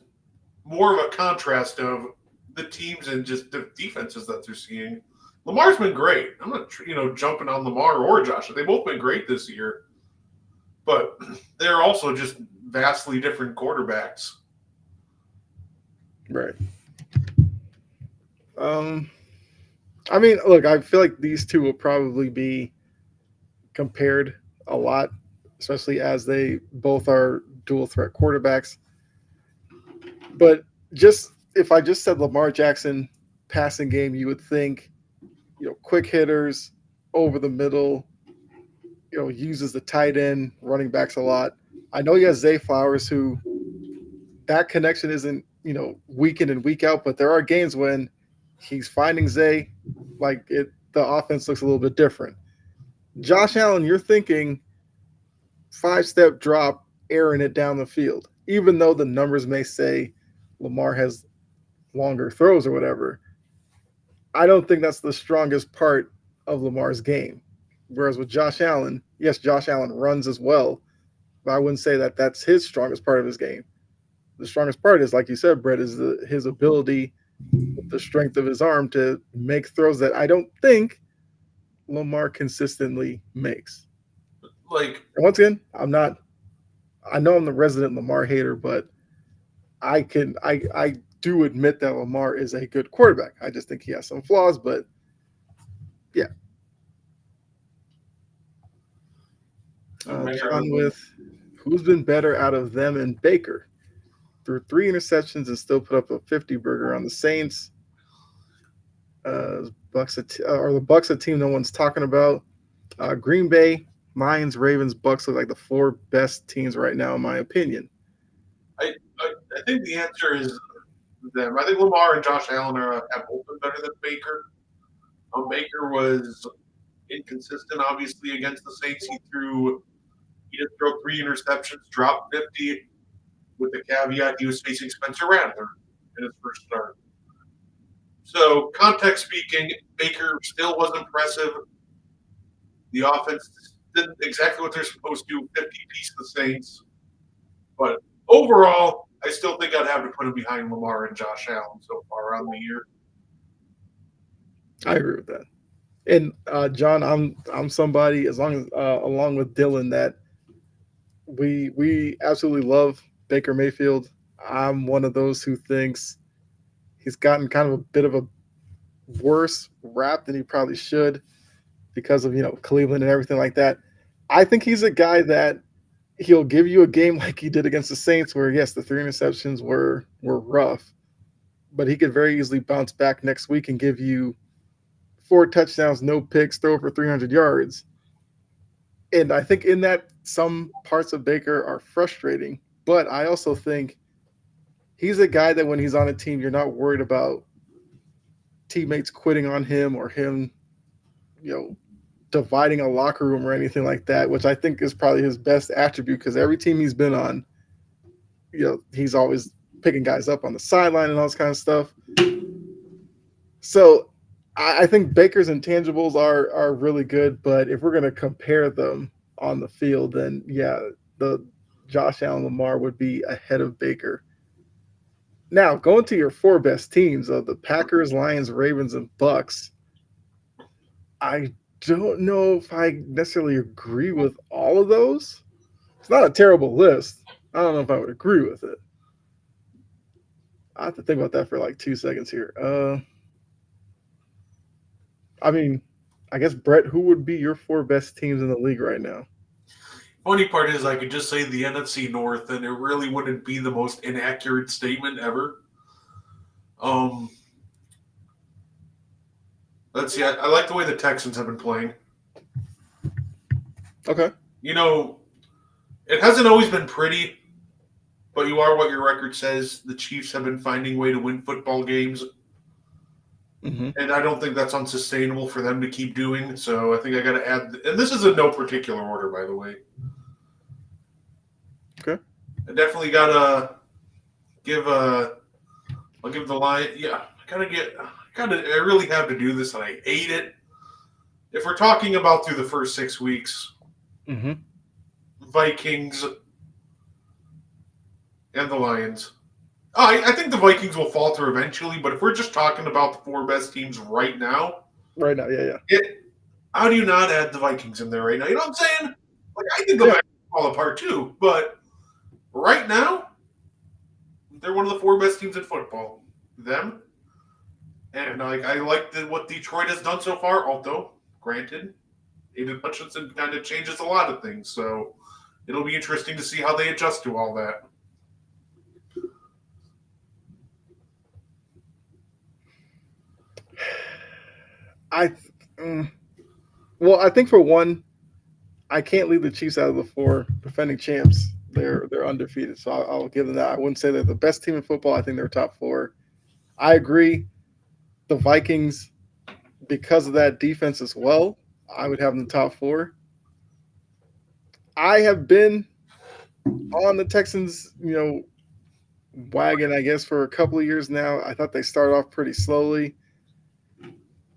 more of a contrast of the teams and just the defenses that they're seeing. Lamar's been great. I'm not, jumping on Lamar or Josh. They've both been great this year, but they're also just vastly different quarterbacks. Right. Um, I mean, look, I feel like these two will probably be compared a lot, especially as they both are dual threat quarterbacks. But just if I just said Lamar Jackson passing game, you would think, quick hitters over the middle, uses the tight end, running backs a lot. I know he has Zay Flowers, who that connection isn't, week in and week out, but there are games when he's finding Zay, the offense looks a little bit different. Josh Allen, you're thinking 5-step drop, airing it down the field, even though the numbers may say Lamar has longer throws or whatever. I don't think that's the strongest part of Lamar's game. Whereas with Josh Allen, yes, Josh Allen runs as well, but I wouldn't say that that's his strongest part of his game. The strongest part is, like you said, Brett, is his ability, the strength of his arm to make throws that I don't think Lamar consistently makes. Like, and once again, I know I'm the resident Lamar hater, but I do admit that Lamar is a good quarterback. I just think he has some flaws, but yeah. John with who's been better out of them and Baker? Threw 3 interceptions and still put up a 50 burger on the Saints. The Bucks a team no one's talking about. Green Bay, Lions, Ravens, Bucks look like the 4 best teams right now, in my opinion. I think the answer is them. I think Lamar and Josh Allen have both been better than Baker. Baker was inconsistent, obviously, against the Saints. He did throw 3 interceptions, dropped 50, with the caveat he was facing Spencer Rattler in his first start. So, context speaking, Baker still was impressive. The offense did exactly what they're supposed to, 50-piece the Saints. But overall, I still think I'd have to put him behind Lamar and Josh Allen so far on the year. I agree with that. And John, I'm somebody along with Dylan that we absolutely love Baker Mayfield. I'm one of those who thinks he's gotten kind of a bit of a worse rap than he probably should because of Cleveland and everything like that. I think he's a guy that he'll give you a game like he did against the Saints, where yes, the 3 interceptions were rough, but he could very easily bounce back next week and give you 4 touchdowns, no picks, throw for 300 yards. And I think in that some parts of Baker are frustrating, but I also think he's a guy that when he's on a team, you're not worried about teammates quitting on him or him, dividing a locker room or anything like that, which I think is probably his best attribute because every team he's been on, he's always picking guys up on the sideline and all this kind of stuff. So I think Baker's intangibles are really good, but if we're going to compare them on the field, then yeah, the Josh Allen Lamar would be ahead of Baker. Now, going to your 4 best teams of the Packers, Lions, Ravens, and Bucks, I don't know if I necessarily agree with all of those. It's not a terrible list. I don't know if I would agree with it. I have to think about that for like 2 seconds here. I mean, I guess, Brett, who would be your 4 best teams in the league right now? Funny part is I could just say the NFC North, and it really wouldn't be the most inaccurate statement ever. Let's see. I like the way the Texans have been playing. Okay. It hasn't always been pretty, but you are what your record says. The Chiefs have been finding a way to win football games. Mm-hmm. And I don't think that's unsustainable for them to keep doing. So I think I got to add, and this is in no particular order, by the way. Okay. I definitely got to I'll give the Lions. Yeah, I really have to do this, and I hate it. If we're talking about through the first 6 weeks, mm-hmm. Vikings and the Lions. I think the Vikings will falter eventually, but if we're just talking about the 4 best teams right now. Right now, yeah. How do you not add the Vikings in there right now? You know what I'm saying? Like, I think the Vikings fall apart too, but right now, they're one of the 4 best teams in football. them. And I like what Detroit has done so far, although, granted, Aiden Hutchinson kind of changes a lot of things. So it'll be interesting to see how they adjust to all that. I think for one, I can't leave the Chiefs out of the four defending champs. They're undefeated, so I'll give them that. I wouldn't say they're the best team in football. I think they're top four. I agree. The Vikings, because of that defense as well, I would have them top four. I have been on the Texans, wagon, I guess, for a couple of years now. I thought they started off pretty slowly.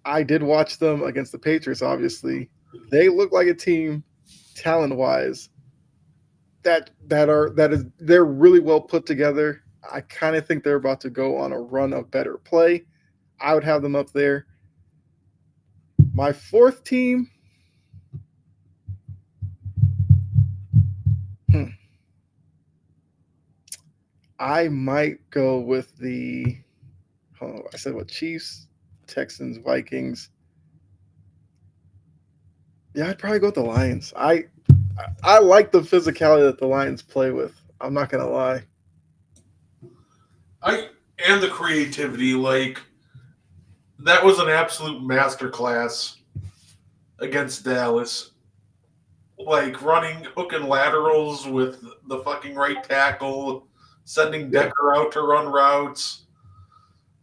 I did watch them against the Patriots, obviously. They look like a team, talent-wise, they're really well put together. I kind of think they're about to go on a run of better play. I would have them up there. My fourth team. I might go with I said what? Chiefs, Texans, Vikings. Yeah, I'd probably go with the Lions. I like the physicality that the Lions play with. I'm not gonna lie. And the creativity, that was an absolute masterclass against Dallas. Running hook and laterals with the fucking right tackle, sending Decker out to run routes.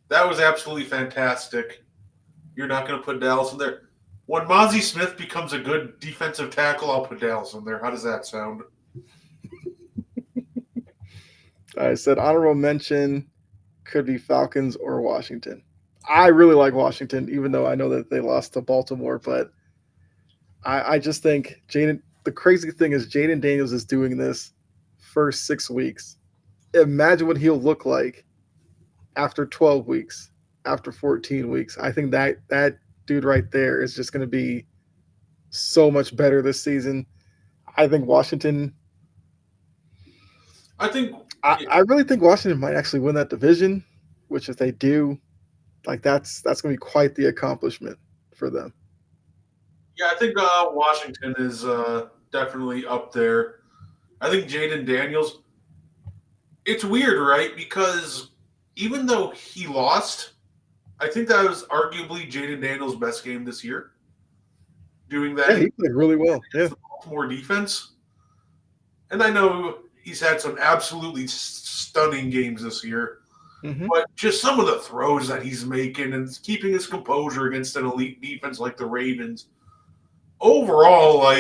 That was absolutely fantastic. You're not going to put Dallas in there. When Mozzie Smith becomes a good defensive tackle, I'll put Dallas in there. How does that sound? I said honorable mention could be Falcons or Washington. I really like Washington, even though I know that they lost to Baltimore, but I just think the crazy thing is Jaden Daniels is doing this first 6 weeks. Imagine what he'll look like after 12 weeks, after 14 weeks. I think that dude right there is just going to be so much better this season. I think Washington. I really think Washington might actually win that division, which if they do, that's going to be quite the accomplishment for them. Yeah, I think Washington is definitely up there. I think Jaden Daniels. It's weird, right? Because even though he lost, I think that was arguably Jaden Daniels' best game this year. Doing that, he played really well. Yeah, more defense. And I know he's had some absolutely stunning games this year, but just some of the throws that he's making and keeping his composure against an elite defense like the Ravens. Overall,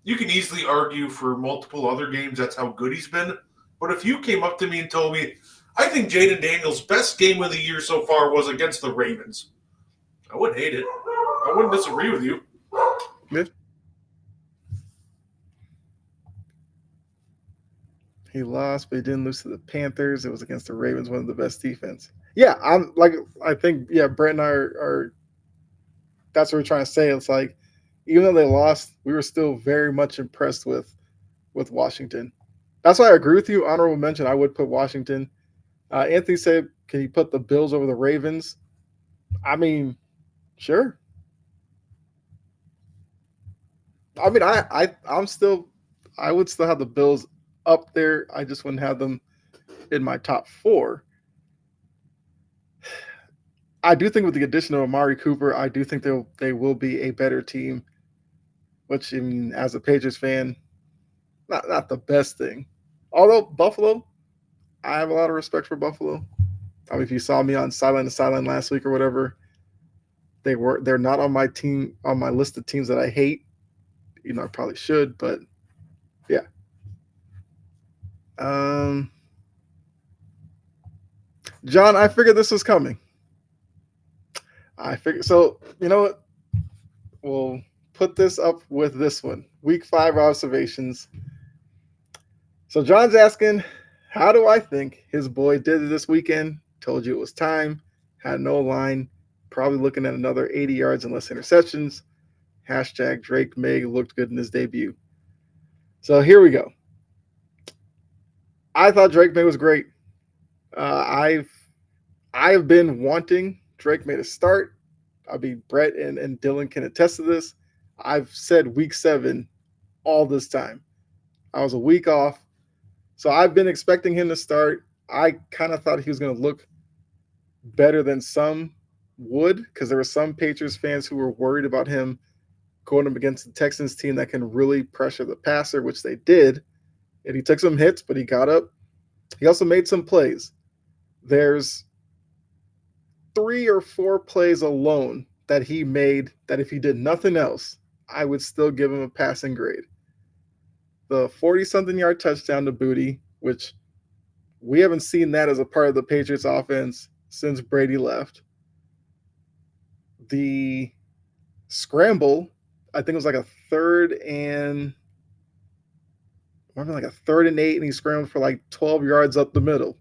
you can easily argue for multiple other games that's how good he's been. But if you came up to me and told me, I think Jaden Daniels' best game of the year so far was against the Ravens, I wouldn't hate it. I wouldn't disagree with you. Yeah. He lost, but he didn't lose to the Panthers. It was against the Ravens, one of the best defense. Yeah, I think Brett and I are that's what we're trying to say. It's even though they lost, we were still very much impressed with Washington. That's why I agree with you. Honorable mention, I would put Washington. Anthony said, can you put the Bills over the Ravens? I mean, sure. I mean, I would still have the Bills up there. I just wouldn't have them in my top four. I do think with the addition of Amari Cooper, I do think they will be a better team. Which, I mean, as a Patriots fan, not the best thing. Although Buffalo, I have a lot of respect for Buffalo. I mean, if you saw me on Sideline to Sideline last week or whatever, they're not on my list of teams that I hate. I probably should, but yeah. John, I figured this was coming. So. You know what? We'll put this up with this one. Week 5 observations. So John's asking, how do I think his boy did it this weekend? Told you it was time. Had no line. Probably looking at another 80 yards and less interceptions. # Drake May looked good in his debut. So here we go. I thought Drake May was great. I have been wanting Drake May to start. I mean, Brett and Dylan can attest to this. I've said week 7 all this time. I was a week off. So I've been expecting him to start. I kind of thought he was going to look better than some would because there were some Patriots fans who were worried about him going up against the Texans team that can really pressure the passer, which they did. And he took some hits, but he got up. He also made some plays. There's 3 or 4 plays alone that he made that if he did nothing else, I would still give him a passing grade. The 40-something yard touchdown to Booty, which we haven't seen that as a part of the Patriots offense since Brady left. The scramble, I think it was like a third and 8, and he scrambled for like 12 yards up the middle.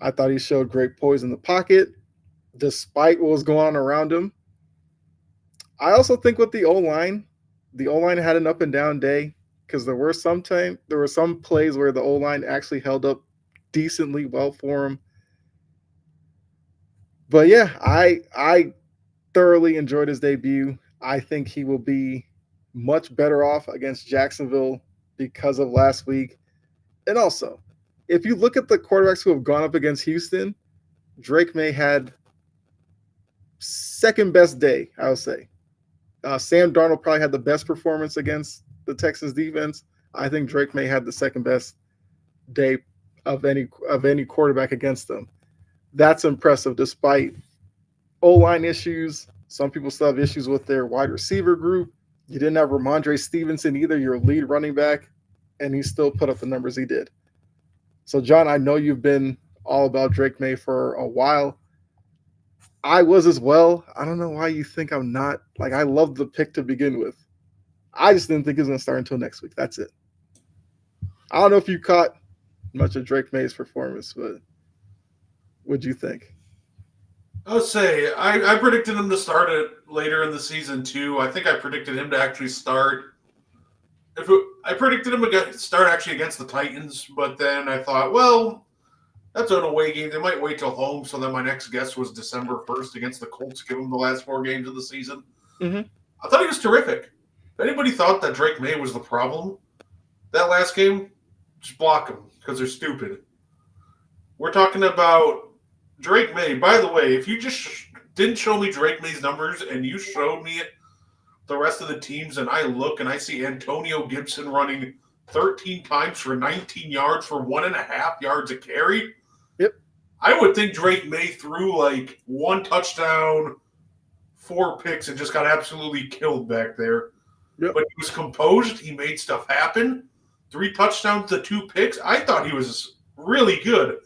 I thought he showed great poise in the pocket, despite what was going on around him. I also think with the O-line had an up and down day because there were some plays where the O-line actually held up decently well for him. But yeah, I thoroughly enjoyed his debut. I think he will be much better off against Jacksonville because of last week. And also, if you look at the quarterbacks who have gone up against Houston, Drake May had second best day, I would say. Sam Darnold probably had the best performance against the Texans defense. I think Drake May had the second best day of any quarterback against them. That's impressive despite O-line issues. Some people still have issues with their wide receiver group. You didn't have Ramondre Stevenson either, your lead running back, and he still put up the numbers he did. So, John, I know you've been all about Drake May for a while. I was as well. I don't know why you think I'm not. Like, I loved the pick to begin with. I just didn't think he was going to start until next week. That's it. I don't know if you caught much of Drake May's performance, but what'd you think? I would say I predicted him to start it later in the season too. I think I predicted him to actually start. I predicted him to start actually against the Titans, but then I thought, well, that's an away game. They might wait till home. So then my next guess was December 1st against the Colts, give him the last 4 games of the season. Mm-hmm. I thought he was terrific. If anybody thought that Drake May was the problem that last game, just block them because they're stupid. We're talking about Drake May. By the way, if you just didn't show me Drake May's numbers and you showed me the rest of the teams and I look and I see Antonio Gibson running 13 times for 19 yards for 1.5 yards a carry, yep, I would think Drake May threw like 1 touchdown, 4 picks, and just got absolutely killed back there. Yep. But he was composed. He made stuff happen. 3 touchdowns to 2 picks. I thought he was really good.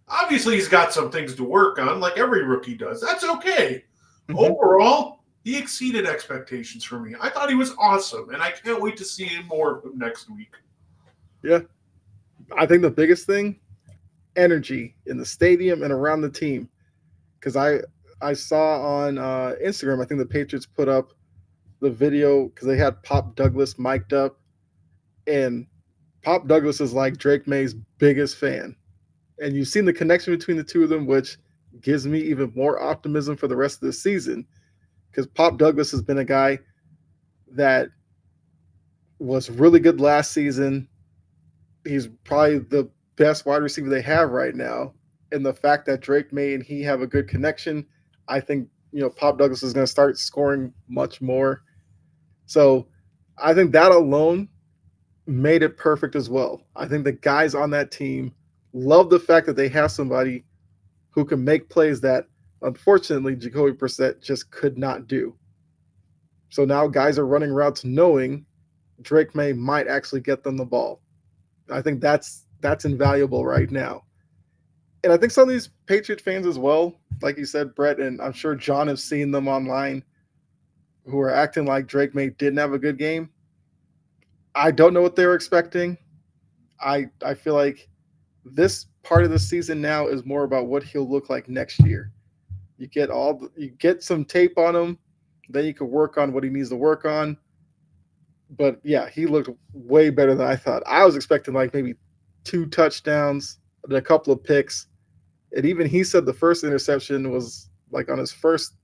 Obviously, he's got some things to work on, like every rookie does. That's okay. Mm-hmm. Overall, he exceeded expectations for me. I thought he was awesome, and I can't wait to see more of him next week. Yeah. I think the biggest thing, energy in the stadium and around the team. Because I saw on Instagram, I think the Patriots put up the video because they had Pop Douglas mic'd up, and Pop Douglas is like Drake May's biggest fan. And you've seen the connection between the two of them, which gives me even more optimism for the rest of the season. Because Pop Douglas has been a guy that was really good last season. He's probably the best wide receiver they have right now. And the fact that Drake May and he have a good connection, I think, Pop Douglas is going to start scoring much more. So I think that alone made it perfect as well. I think the guys on that team love the fact that they have somebody who can make plays that, unfortunately, Jacoby Brissett just could not do. So now guys are running routes knowing Drake May might actually get them the ball. I think that's invaluable right now. And I think some of these Patriot fans as well, like you said, Brett, and I'm sure John has seen them online, who are acting like Drake May didn't have a good game. I don't know what they were expecting. I feel like this part of the season now is more about what he'll look like next year. You get some tape on him, then you can work on what he needs to work on. But yeah, he looked way better than I thought. I was expecting like maybe 2 touchdowns and a couple of picks, And even he said the first interception was like on his first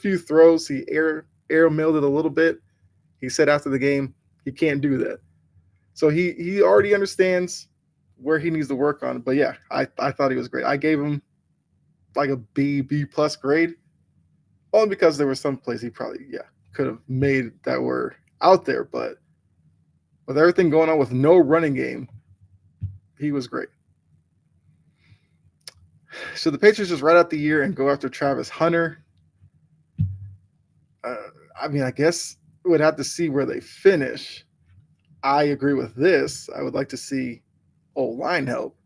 few throws, he air mailed it a little bit. He said after the game, he can't do that. So he already understands where he needs to work on. But yeah, I thought he was great. I gave him like a B plus grade, only because there were some plays he probably could have made that were out there. But with everything going on with no running game, he was great. So the Patriots just write out the year and go after Travis Hunter. I mean, I guess we would have to see where they finish. I agree with this. I would like to see O-line help.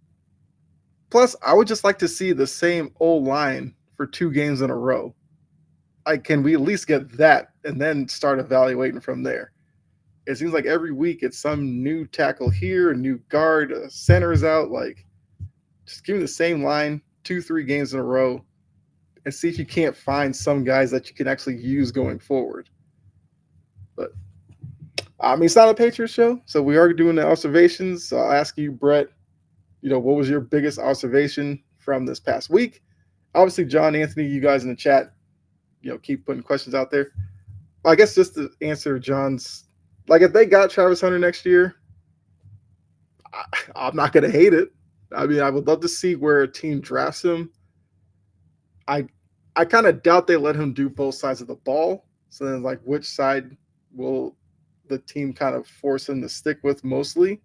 Plus, I would just like to see the same O-line for 2 games in a row. Can we at least get that and then start evaluating from there? It seems like every week it's some new tackle here, a new guard, center's out. Like, just give me the same line 2-3 games in a row and see if you can't find some guys that you can actually use going forward. But I mean, it's not a Patriots show, so we are doing the observations. So I'll ask you, Brett, what was your biggest observation from this past week? Obviously, John, Anthony, you guys in the chat, keep putting questions out there. I guess just to answer John's, like, if they got Travis Hunter next year, I'm not going to hate it. I mean, I would love to see where a team drafts him. I kind of doubt they let him do both sides of the ball. So then, like, which side will the team kind of force him to stick with mostly?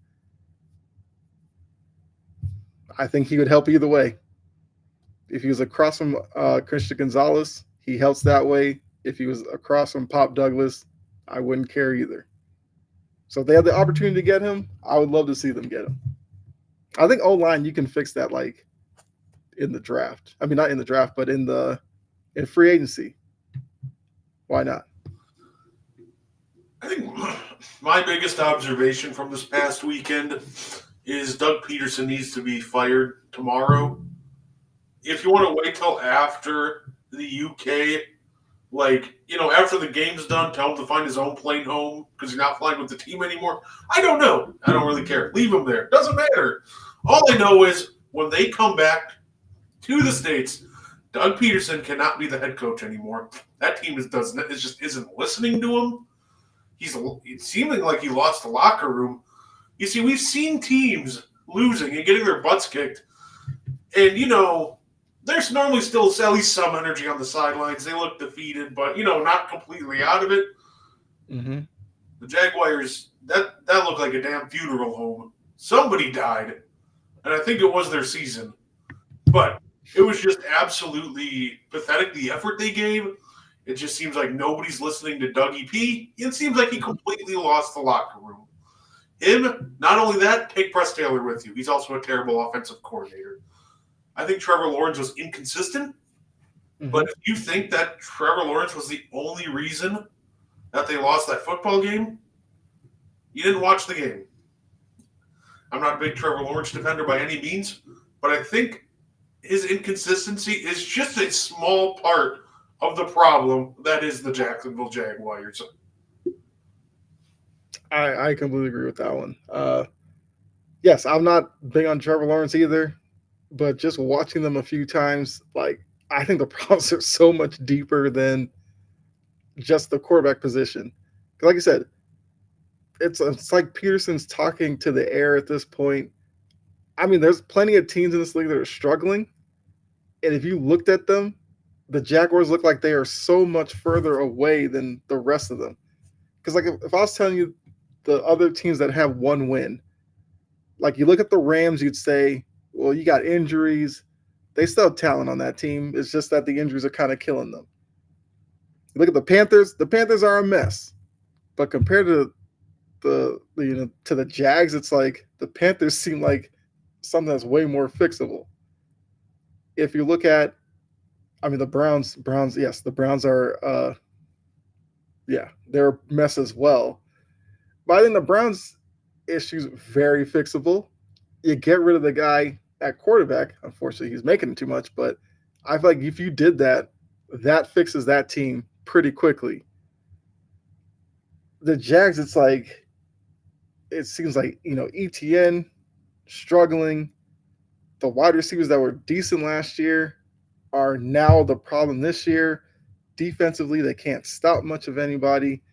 I think he would help either way. If he was across from Christian Gonzalez, he helps that way. If he was across from Pop Douglas, I wouldn't care either. So if they have the opportunity to get him, I would love to see them get him. I think O-line, you can fix that like in the draft. I mean, not in the draft, but in free agency. Why not? I think my biggest observation from this past weekend is Doug Peterson needs to be fired tomorrow. If you want to wait till after the UK, after the game's done, tell him to find his own plane home because he's not flying with the team anymore. I don't know. I don't really care. Leave him there. Doesn't matter. All I know is when they come back to the States, Doug Peterson cannot be the head coach anymore. That team just isn't listening to him. It's seeming like he lost the locker room. You see, we've seen teams losing and getting their butts kicked. And, there's normally still at least some energy on the sidelines. They look defeated, but, not completely out of it. Mm-hmm. The Jaguars, that looked like a damn funeral home. Somebody died, and I think it was their season. But it was just absolutely pathetic, the effort they gave. It just seems like nobody's listening to Dougie P. It seems like he completely lost the locker room. Him, not only that, take Press Taylor with you. He's also a terrible offensive coordinator. I think Trevor Lawrence was inconsistent, but if you think that Trevor Lawrence was the only reason that they lost that football game, you didn't watch the game. I'm not a big Trevor Lawrence defender by any means, but I think his inconsistency is just a small part of the problem that is the Jacksonville Jaguars. I completely agree with that one. Yes, I'm not big on Trevor Lawrence either. But just watching them a few times, I think the problems are so much deeper than just the quarterback position. Like I said, it's like Peterson's talking to the air at this point. I mean, there's plenty of teams in this league that are struggling. And if you looked at them, the Jaguars look like they are so much further away than the rest of them. Because, if I was telling you the other teams that have one win, you look at the Rams, you'd say, well, you got injuries. They still have talent on that team. It's just that the injuries are kind of killing them. You look at the Panthers are a mess. But compared to the Jags, it's like the Panthers seem like something that's way more fixable. If you look at, the Browns, yes, the Browns are, they're a mess as well. But I think the Browns' issues very fixable. You get rid of the guy at quarterback. Unfortunately, he's making it too much, but I feel like if you did that, that fixes that team pretty quickly. The Jags, it seems like, ETN struggling. the wide receivers that were decent last year are now the problem this year. Defensively, they can't stop much of anybody.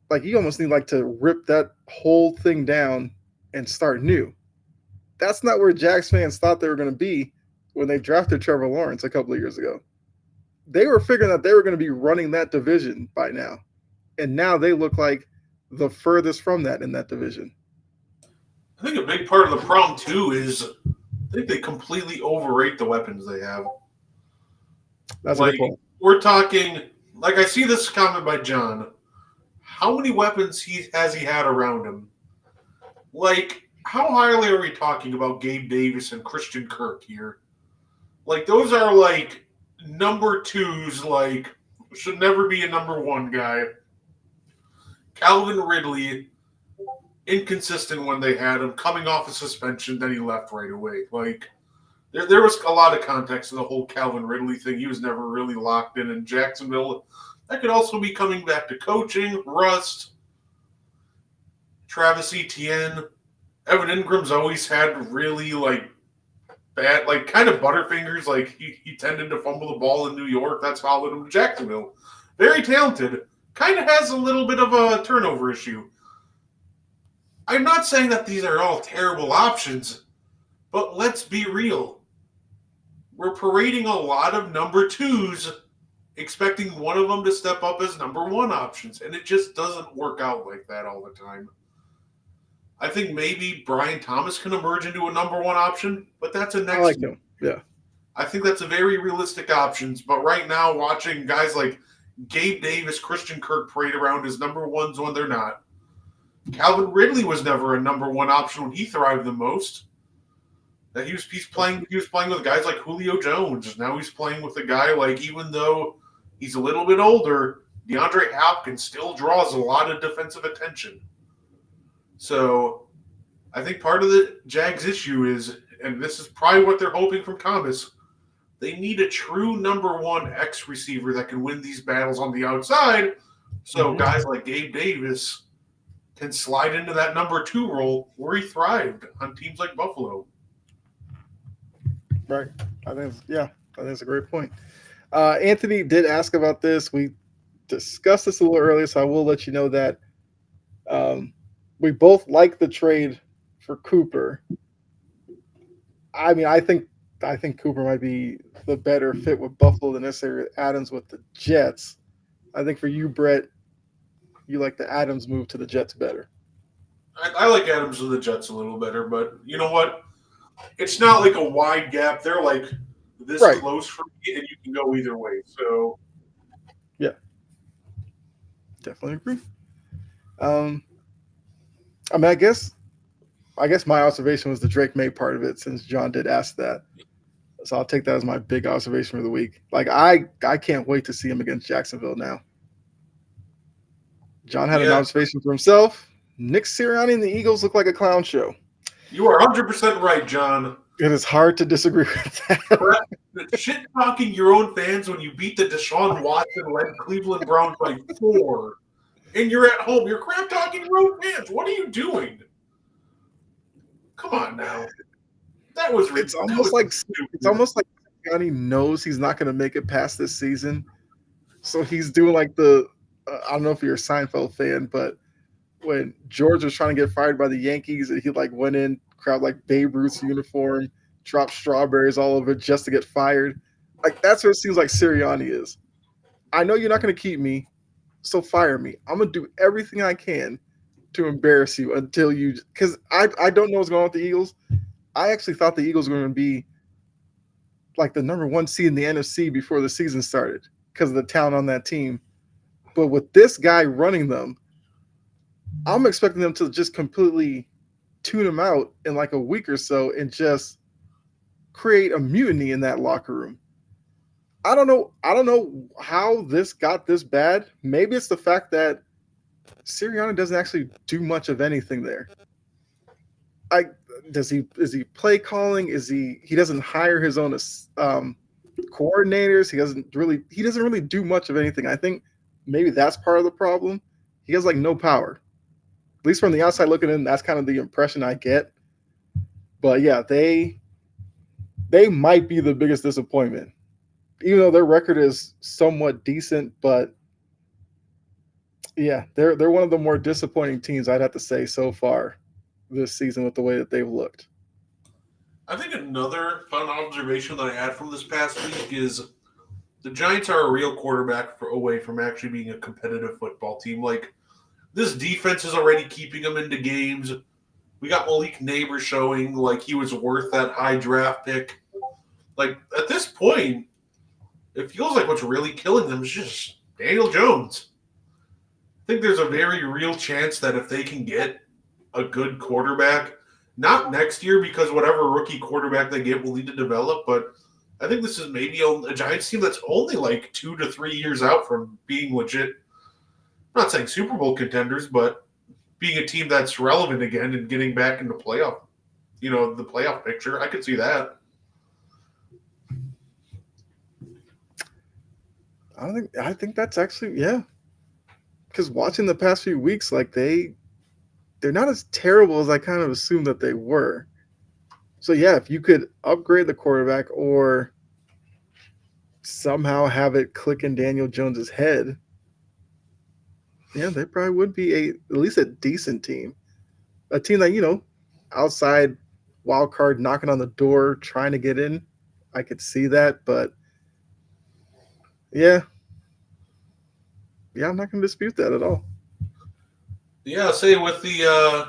Like you almost need like to rip that whole thing down and start new. That's not where Jags fans thought they were going to be when they drafted Trevor Lawrence a couple of years ago. They were figuring that they were going to be running that division by now. And now they look like the furthest from that in that division. I think a big part of the problem, too, is I think they completely overrate the weapons they have. That's a good point. We're talking, like I see this comment by John. How many weapons has he had around him? Like, how highly are we talking about Gabe Davis and Christian Kirk here? Like, those are, like, number twos, like, should never be a number one guy. Calvin Ridley, inconsistent when they had him, coming off a suspension, then he left right away. Like, there was a lot of context to the whole Calvin Ridley thing. He was never really locked in Jacksonville. That could also be coming back to coaching, rust, Travis Etienne. Evan Ingram's always had really, like, bad, like, kind of butterfingers. Like, he tended to fumble the ball in New York. That's followed him to Jacksonville. Very talented. Kind of has a little bit of a turnover issue. I'm not saying that these are all terrible options, but let's be real. We're parading a lot of number twos, expecting one of them to step up as number one options, and it just doesn't work out like that all the time. I think maybe Brian Thomas can emerge into a number one option, but that's a next. I like him. Yeah. I think that's a very realistic option. But right now, watching guys like Gabe Davis, Christian Kirk parade around as number ones when they're not. Calvin Ridley was never a number one option when he thrived the most. That he was playing with guys like Julio Jones. Now he's playing with a guy like, even though he's a little bit older, DeAndre Hopkins still draws a lot of defensive attention. So I think part of the Jags' issue is, and this is probably what they're hoping from Thomas, they need a true number one X receiver that can win these battles on the outside. So guys like Gabe Davis can slide into that number two role where he thrived on teams like Buffalo. Right. I think it's a great point. Anthony did ask about this. We discussed this a little earlier, so I will let you know that we both like the trade for Cooper. I mean, I think Cooper might be the better fit with Buffalo than necessarily Adams with the Jets. I think for you, Brett, you like the Adams move to the Jets better. I like Adams with the Jets a little better, but you know what? It's not like a wide gap. They're like this close for me, and you can go either way. So, yeah, definitely agree. I mean, I guess my observation was the Drake May part of it, since John did ask that. So I'll take that as my big observation for the week. Like, I can't wait to see him against Jacksonville now. John had an observation for himself. Nick Sirianni and the Eagles look like a clown show. You are 100% right, John. It is hard to disagree with that. Shit-talking your own fans when you beat the Deshaun Watson-led Cleveland Browns by 4, and you're at home. You're crap-talking your own fans. What are you doing? Come on now. That was It's almost like Sirianni knows he's not going to make it past this season, so he's doing like the I don't know if you're a Seinfeld fan, but when George was trying to get fired by the Yankees, and he like went in, grabbed like Babe Ruth's uniform, dropped strawberries all over just to get fired. Like, that's what it seems like Sirianni is. I know you're not going to keep me, so fire me. I'm going to do everything I can to embarrass you until you – because I don't know what's going on with the Eagles. I actually thought the Eagles were going to be like the number one seed in the NFC before the season started because of the talent on that team. But with this guy running them, I'm expecting them to just completely tune him out in like a week or so and just create a mutiny in that locker room. I don't know how this got this bad. Maybe it's the fact that Sirianni doesn't actually do much of anything there. Is he play calling? He doesn't hire his own coordinators. He doesn't really do much of anything. I think maybe that's part of the problem. He has like no power. At least from the outside looking in, that's kind of the impression I get. But yeah, they they might be the biggest disappointment, even though their record is somewhat decent. But yeah, they're one of the more disappointing teams I'd have to say so far this season with the way that they've looked. I think another fun observation that I had from this past week is the Giants are a real quarterback away from actually being a competitive football team. Like, this defense is already keeping them into games. We got Malik Neighbors showing like he was worth that high draft pick. Like, at this point, it feels like what's really killing them is just Daniel Jones. I think there's a very real chance that if they can get a good quarterback, not next year because whatever rookie quarterback they get will need to develop, but I think this is maybe a Giants team that's only like 2 to 3 years out from being legit. I'm not saying Super Bowl contenders, but being a team that's relevant again and getting back into playoff, the playoff picture. I could see that. I think that's actually, yeah. Because watching the past few weeks, like they're not as terrible as I kind of assumed that they were. So yeah, if you could upgrade the quarterback or somehow have it click in Daniel Jones's head, yeah, they probably would be at least a decent team. A team that, outside wild card knocking on the door trying to get in. I could see that, but yeah. Yeah, I'm not going to dispute that at all. Yeah, say with the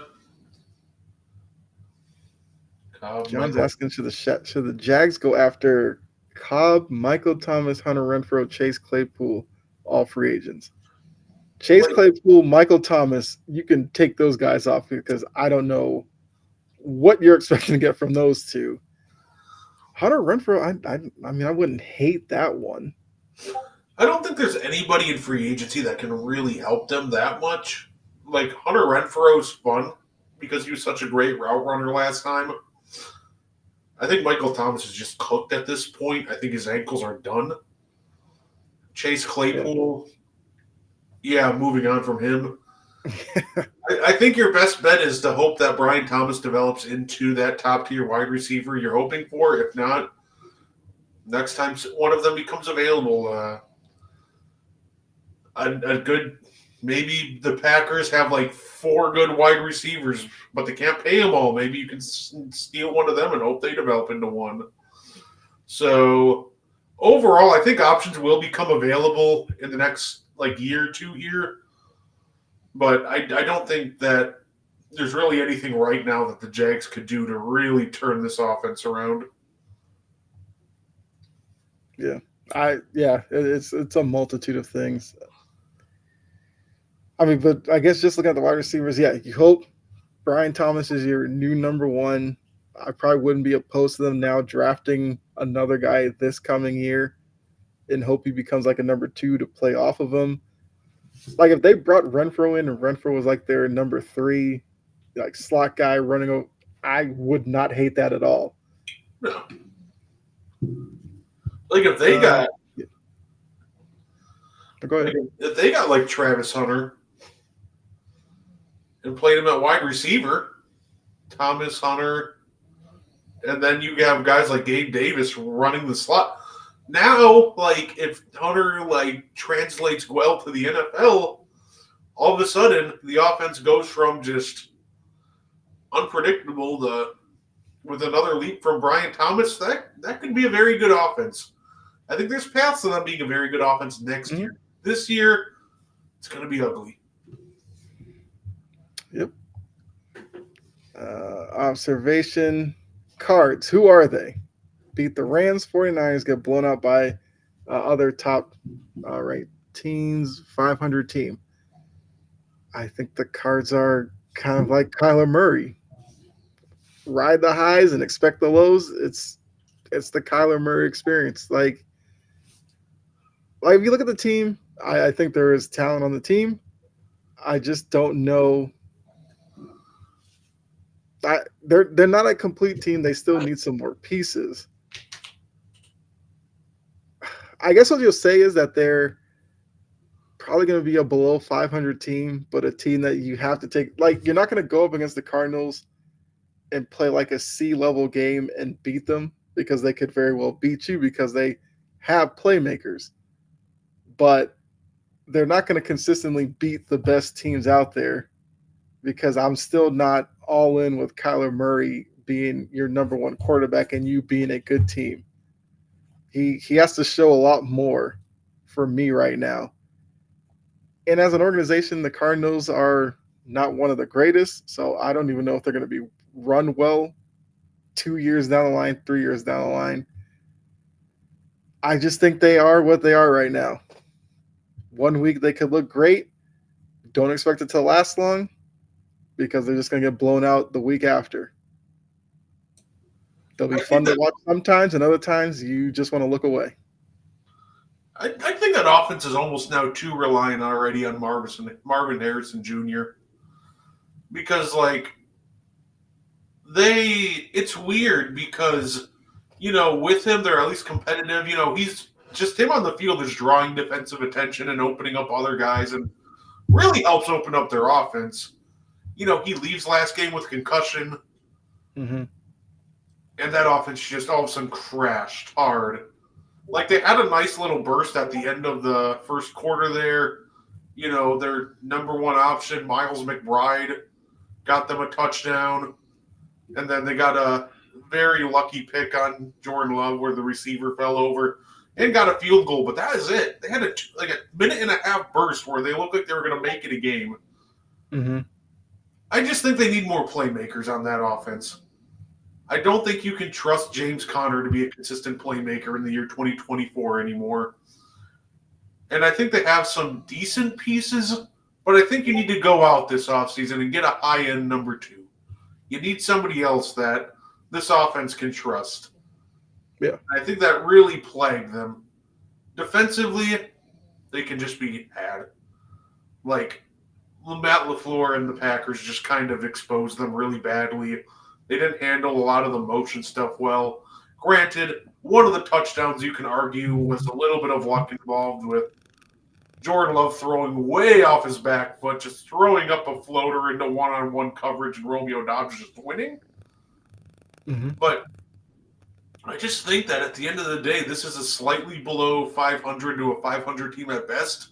John's asking, should the Jags go after Cobb, Michael Thomas, Hunter Renfrow, Chase Claypool, all free agents? Chase Claypool, Michael Thomas, you can take those guys off because I don't know what you're expecting to get from those two. Hunter Renfrow, I mean, I wouldn't hate that one. I don't think there's anybody in free agency that can really help them that much. Like, Hunter Renfrow's fun because he was such a great route runner last time. I think Michael Thomas is just cooked at this point. I think his ankles are done. Chase Claypool, moving on from him. I think your best bet is to hope that Brian Thomas develops into that top-tier wide receiver you're hoping for. If not, next time one of them becomes available, a good – maybe the Packers have like 4 good wide receivers, but they can't pay them all. Maybe you can steal one of them and hope they develop into one. So overall, I think options will become available in the next like year, 2 year. But I don't think that there's really anything right now that the Jags could do to really turn this offense around. Yeah, it's a multitude of things. I mean, but I guess just looking at the wide receivers, yeah, you hope Brian Thomas is your new number one. I probably wouldn't be opposed to them now drafting another guy this coming year and hope he becomes like a number 2 to play off of him. Like if they brought Renfrow in and Renfrow was like their number 3, like slot guy running over, I would not hate that at all. No. Like if they got go ahead. If they got like Travis Hunter and played him at wide receiver, Thomas Hunter, and then you have guys like Gabe Davis running the slot. Now, like if Hunter like translates well to the NFL, all of a sudden the offense goes from just unpredictable to with another leap from Brian Thomas. That could be a very good offense. I think there's paths to them being a very good offense next year. This year, it's going to be ugly. Yep. Observation cards. Who are they? Beat the Rams, 49ers, get blown out by other top ranked teams, 500 team. I think the cards are kind of like Kyler Murray. Ride the highs and expect the lows. It's the Kyler Murray experience. Like if you look at the team, I think there is talent on the team. I just don't know. They're not a complete team. They still need some more pieces. I guess what you'll say is that they're probably going to be a below 500 team, but a team that you have to take. Like you're not going to go up against the Cardinals and play like a C-level game and beat them. because they could very well beat you because they have playmakers. But they're not going to consistently beat the best teams out there because I'm still not all in with Kyler Murray being your number one quarterback and you being a good team. He has to show a lot more for me right now. And as an organization, the Cardinals are not one of the greatest, so I don't even know if they're going to be run well 2 years down the line, 3 years down the line. I just think they are what they are right now. One week they could look great. Don't expect it to last long because they're just going to get blown out the week after. They'll be fun to watch sometimes, and other times you just want to look away. I think that offense is almost now too reliant already on Marvin Harrison Jr. Because, like, it's weird because, with him, they're at least competitive. He's just him on the field is drawing defensive attention and opening up other guys and really helps open up their offense. He leaves last game with concussion. Mm-hmm. And that offense just all of a sudden crashed hard. Like, they had a nice little burst at the end of the first quarter there. Their number one option, Miles McBride, got them a touchdown. And then they got a very lucky pick on Jordan Love where the receiver fell over and got a field goal. But that is it. They had a minute and a half burst where they looked like they were going to make it a game. Mm-hmm. I just think they need more playmakers on that offense. I don't think you can trust James Conner to be a consistent playmaker in the year 2024 anymore. And I think they have some decent pieces, but I think you need to go out this offseason and get a high-end number 2. You need somebody else that this offense can trust. Yeah. I think that really plagued them. Defensively, they can just be had. Like, Matt LaFleur and the Packers just kind of exposed them really badly. They didn't handle a lot of the motion stuff well. Granted, one of the touchdowns you can argue was a little bit of luck involved with Jordan Love throwing way off his back foot, just throwing up a floater into one-on-one coverage and Romeo Doubs just winning. Mm-hmm. But I just think that at the end of the day, this is a slightly below 500 to a 500 team at best.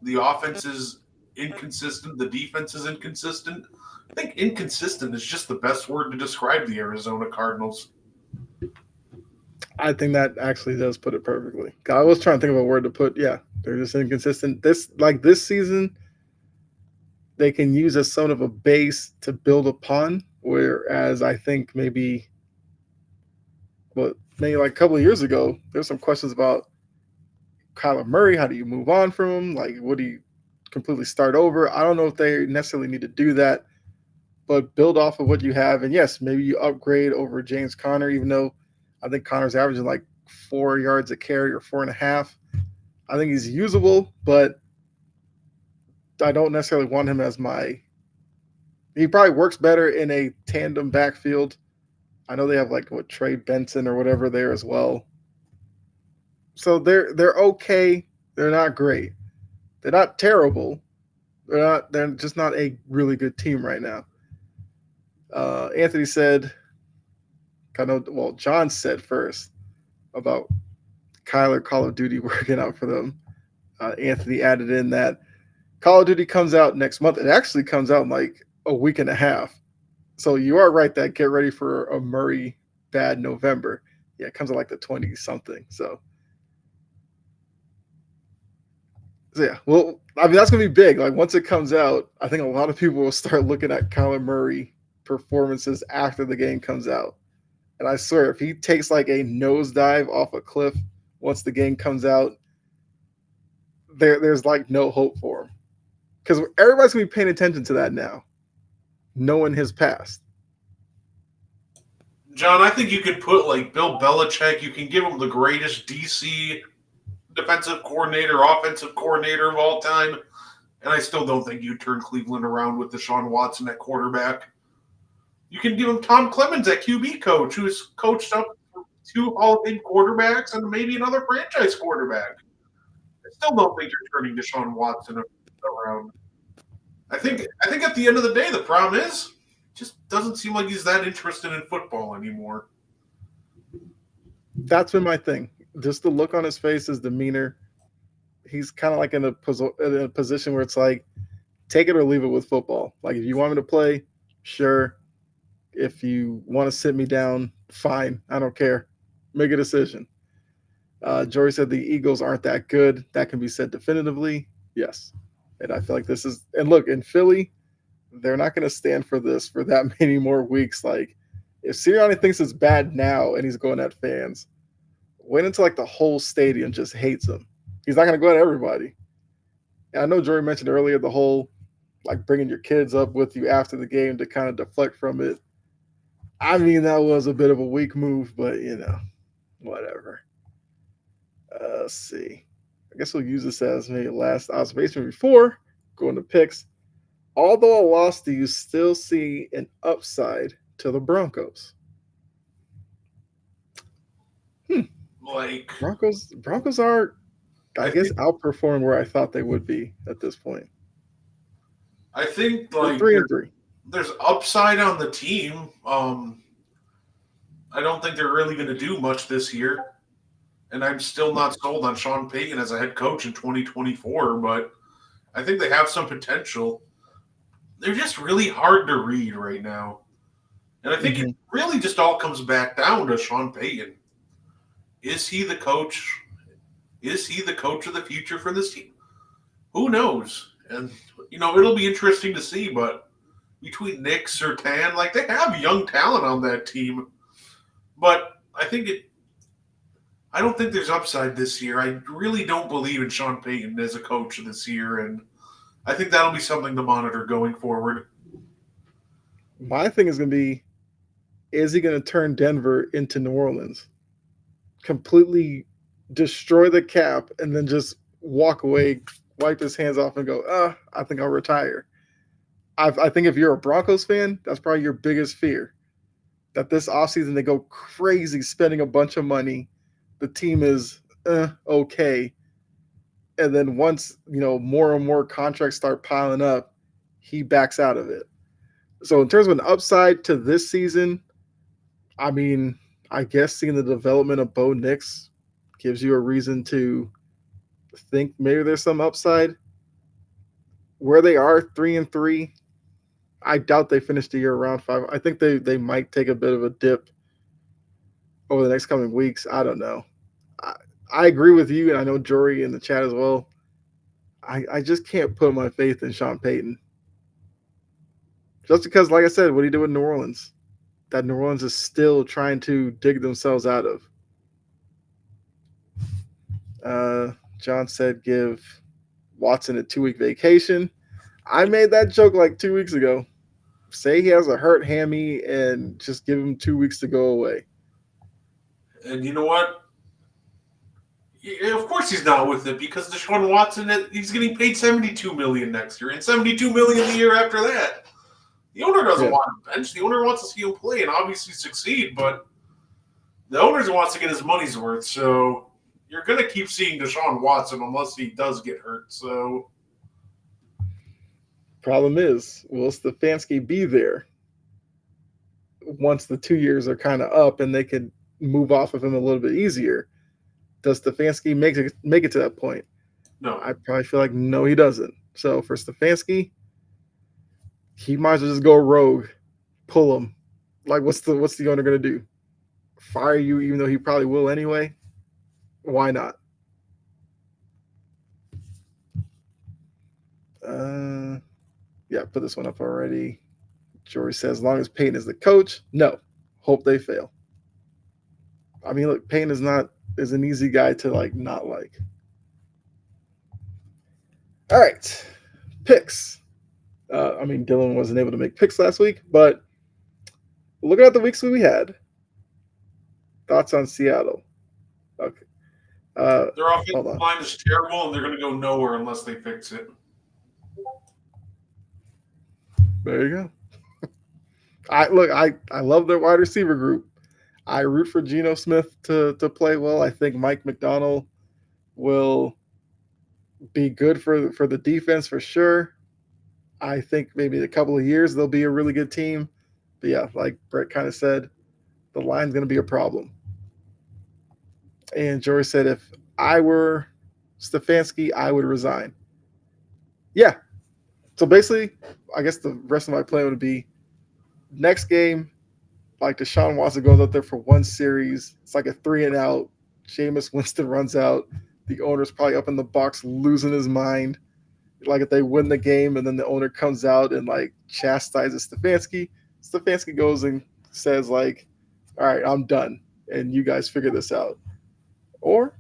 The offense is inconsistent. The defense is inconsistent. I think inconsistent is just the best word to describe the Arizona Cardinals. I think that actually does put it perfectly. I was trying to think of a word to put. Yeah, they're just inconsistent. This season, they can use as sort of a base to build upon. Whereas I think maybe like a couple of years ago, there's some questions about Kyler Murray. How do you move on from him? Like, would he completely start over? I don't know if they necessarily need to do that, but build off of what you have. And yes, maybe you upgrade over James Conner, even though I think Conner's averaging like 4 yards a carry or 4.5. I think he's usable, but I don't necessarily want him as my. He probably works better in a tandem backfield. I know they have Trey Benson or whatever there as well. So they're okay. They're not great. They're not terrible. They're just not a really good team right now. Anthony said, John said first about Kyler Call of Duty working out for them. Anthony added in that Call of Duty comes out next month. It actually comes out in like a week and a half. So you are right that get ready for a Murray bad November. Yeah, it comes out like the 20-something. So yeah, well, I mean, that's going to be big. Like, once it comes out, I think a lot of people will start looking at Kyler Murray performances after the game comes out. And I swear, if he takes like a nosedive off a cliff once the game comes out, there's like no hope for him. Because everybody's going to be paying attention to that now, knowing his past. John, I think you could put like Bill Belichick, you can give him the greatest DC defensive coordinator, offensive coordinator of all time, and I still don't think you turn Cleveland around with Deshaun Watson at quarterback. You can give him Tom Clemens at QB coach, who's coached up 2 Hall of Fame quarterbacks and maybe another franchise quarterback. I still don't think you're turning Deshaun Watson around. I think at the end of the day, the problem is just doesn't seem like he's that interested in football anymore. That's been my thing. Just the look on his face, his demeanor. He's kind of like in a position where it's like, take it or leave it with football. Like, if you want me to play, sure. If you want to sit me down, fine. I don't care. Make a decision. Jory said the Eagles aren't that good. That can be said definitively. Yes. And I feel like this is, and look, in Philly, they're not going to stand for this for that many more weeks. Like, if Sirianni thinks it's bad now and he's going at fans, wait until like the whole stadium just hates him. He's not going to go at everybody. And I know Jory mentioned earlier the whole like bringing your kids up with you after the game to kind of deflect from it. I mean, that was a bit of a weak move, but whatever. Let's see. I guess we'll use this as maybe last observation before going to picks. Although a loss, do you still see an upside to the Broncos? Like Broncos are, I guess, outperforming where I thought they would be at this point. I think They're like 3-3. there's upside on the team. I don't think they're really going to do much this year, and I'm still not sold on Sean Payton as a head coach in 2024. But I think they have some potential. They're just really hard to read right now, and I think it really just all comes back down to Sean Payton. Is he the coach? Is he the coach of the future for this team? Who knows? And it'll be interesting to see. But between Nick, Surtain, like they have young talent on that team. But I don't think there's upside this year. I really don't believe in Sean Payton as a coach this year, and I think that'll be something to monitor going forward. My thing is going to be, is he going to turn Denver into New Orleans? Completely destroy the cap and then just walk away, wipe his hands off and go, I think I'll retire. I think if you're a Broncos fan, that's probably your biggest fear. That this offseason they go crazy spending a bunch of money. The team is okay. And then once, more and more contracts start piling up, he backs out of it. So in terms of an upside to this season, I mean, I guess seeing the development of Bo Nix gives you a reason to think maybe there's some upside. Where they are 3-3, I doubt they finished the year around 5. I think they might take a bit of a dip over the next coming weeks. I don't know. I agree with you, and I know Jory in the chat as well. I just can't put my faith in Sean Payton. Just because, like I said, what he did with New Orleans, that New Orleans is still trying to dig themselves out of. John said give Watson a 2-week vacation. I made that joke like 2 weeks ago. Say he has a hurt hammy and just give him 2 weeks to go away. And you know what? Of course he's not with it because Deshaun Watson, he's getting paid $72 million next year and $72 million the year after that. The owner doesn't want him bench. The owner wants to see him play and obviously succeed, but the owner wants to get his money's worth. So you're going to keep seeing Deshaun Watson unless he does get hurt. So problem is, will Stefanski be there once the 2 years are kind of up and they could move off of him a little bit easier? Does Stefanski make it to that point? No. I probably feel like no, he doesn't. So for Stefanski, he might as well just go rogue, pull him. Like, what's the owner going to do? Fire you, even though he probably will anyway? Why not? Yeah, put this one up already. Jory says, as long as Payton is the coach, no. Hope they fail. I mean, look, Payton is an easy guy to not like. All right, picks. Dylan wasn't able to make picks last week, but looking at the weeks we had, thoughts on Seattle? Okay. Their offensive line is terrible, and they're going to go nowhere unless they fix it. There you go. I love their wide receiver group. I root for Geno Smith to play well. I think Mike McDonald will be good for the defense for sure. I think maybe in a couple of years they'll be a really good team. But yeah, like Brett kind of said, the line's going to be a problem. And Jory said, if I were Stefanski, I would resign. Yeah. So basically, I guess the rest of my plan would be next game, like Deshaun Watson goes out there for one series. It's like a 3-and-out. Jameis Winston runs out. The owner's probably up in the box losing his mind. Like if they win the game and then the owner comes out and like chastises Stefanski, Stefanski goes and says like, all right, I'm done. And you guys figure this out. Or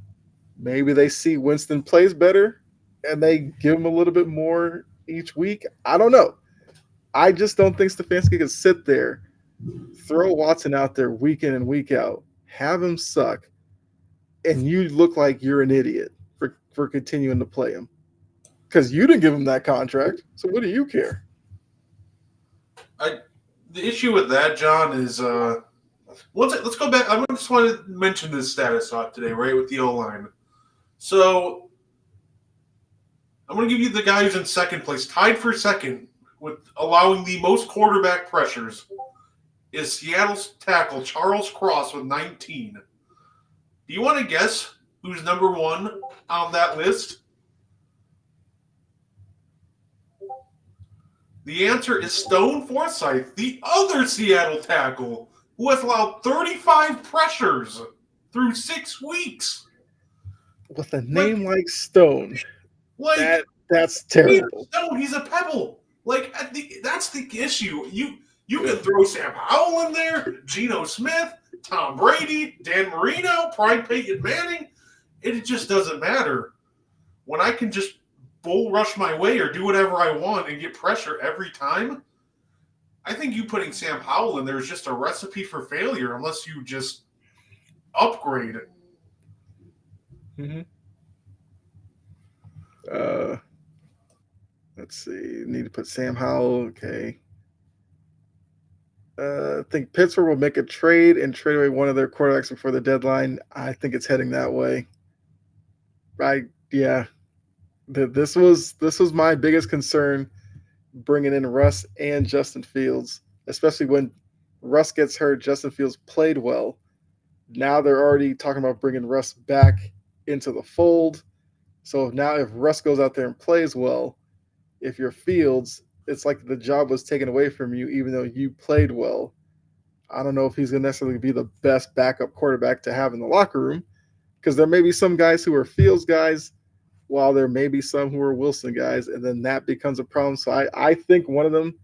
maybe they see Winston plays better and they give him a little bit more each week. I don't know. I just don't think Stefanski can sit there, throw Watson out there week in and week out, have him suck, and you look like you're an idiot for continuing to play him. Because you didn't give him that contract. So what do you care? The issue with that, John, is let's go back. I just want to mention this status thought today, right, with the O-line. So I'm going to give you the guy who's in second place, tied for second with allowing the most quarterback pressures, is Seattle's tackle Charles Cross with 19. Do you want to guess who's number one on that list? The answer is Stone Forsythe, the other Seattle tackle, who has allowed 35 pressures through 6 weeks. With a name like Stone, that's terrible. Stone, he's a pebble. Like that's the issue. You can throw Sam Howell in there, Geno Smith, Tom Brady, Dan Marino, Prime Peyton Manning. It just doesn't matter. When I can just bull rush my way or do whatever I want and get pressure every time, I think you putting Sam Howell in there is just a recipe for failure unless you just upgrade it. Mm-hmm. Let's see. Need to put Sam Howell. Okay. I think Pittsburgh will make a trade and trade away one of their quarterbacks before the deadline. I think it's heading that way. Yeah. This was my biggest concern, bringing in Russ and Justin Fields, especially when Russ gets hurt. Justin Fields played well. Now they're already talking about bringing Russ back into the fold. So now if Russ goes out there and plays well, if you're Fields, it's like the job was taken away from you, even though you played well. I don't know if he's going to necessarily be the best backup quarterback to have in the locker room, because there may be some guys who are Fields guys, while there may be some who are Wilson guys, and then that becomes a problem. So I think one of them,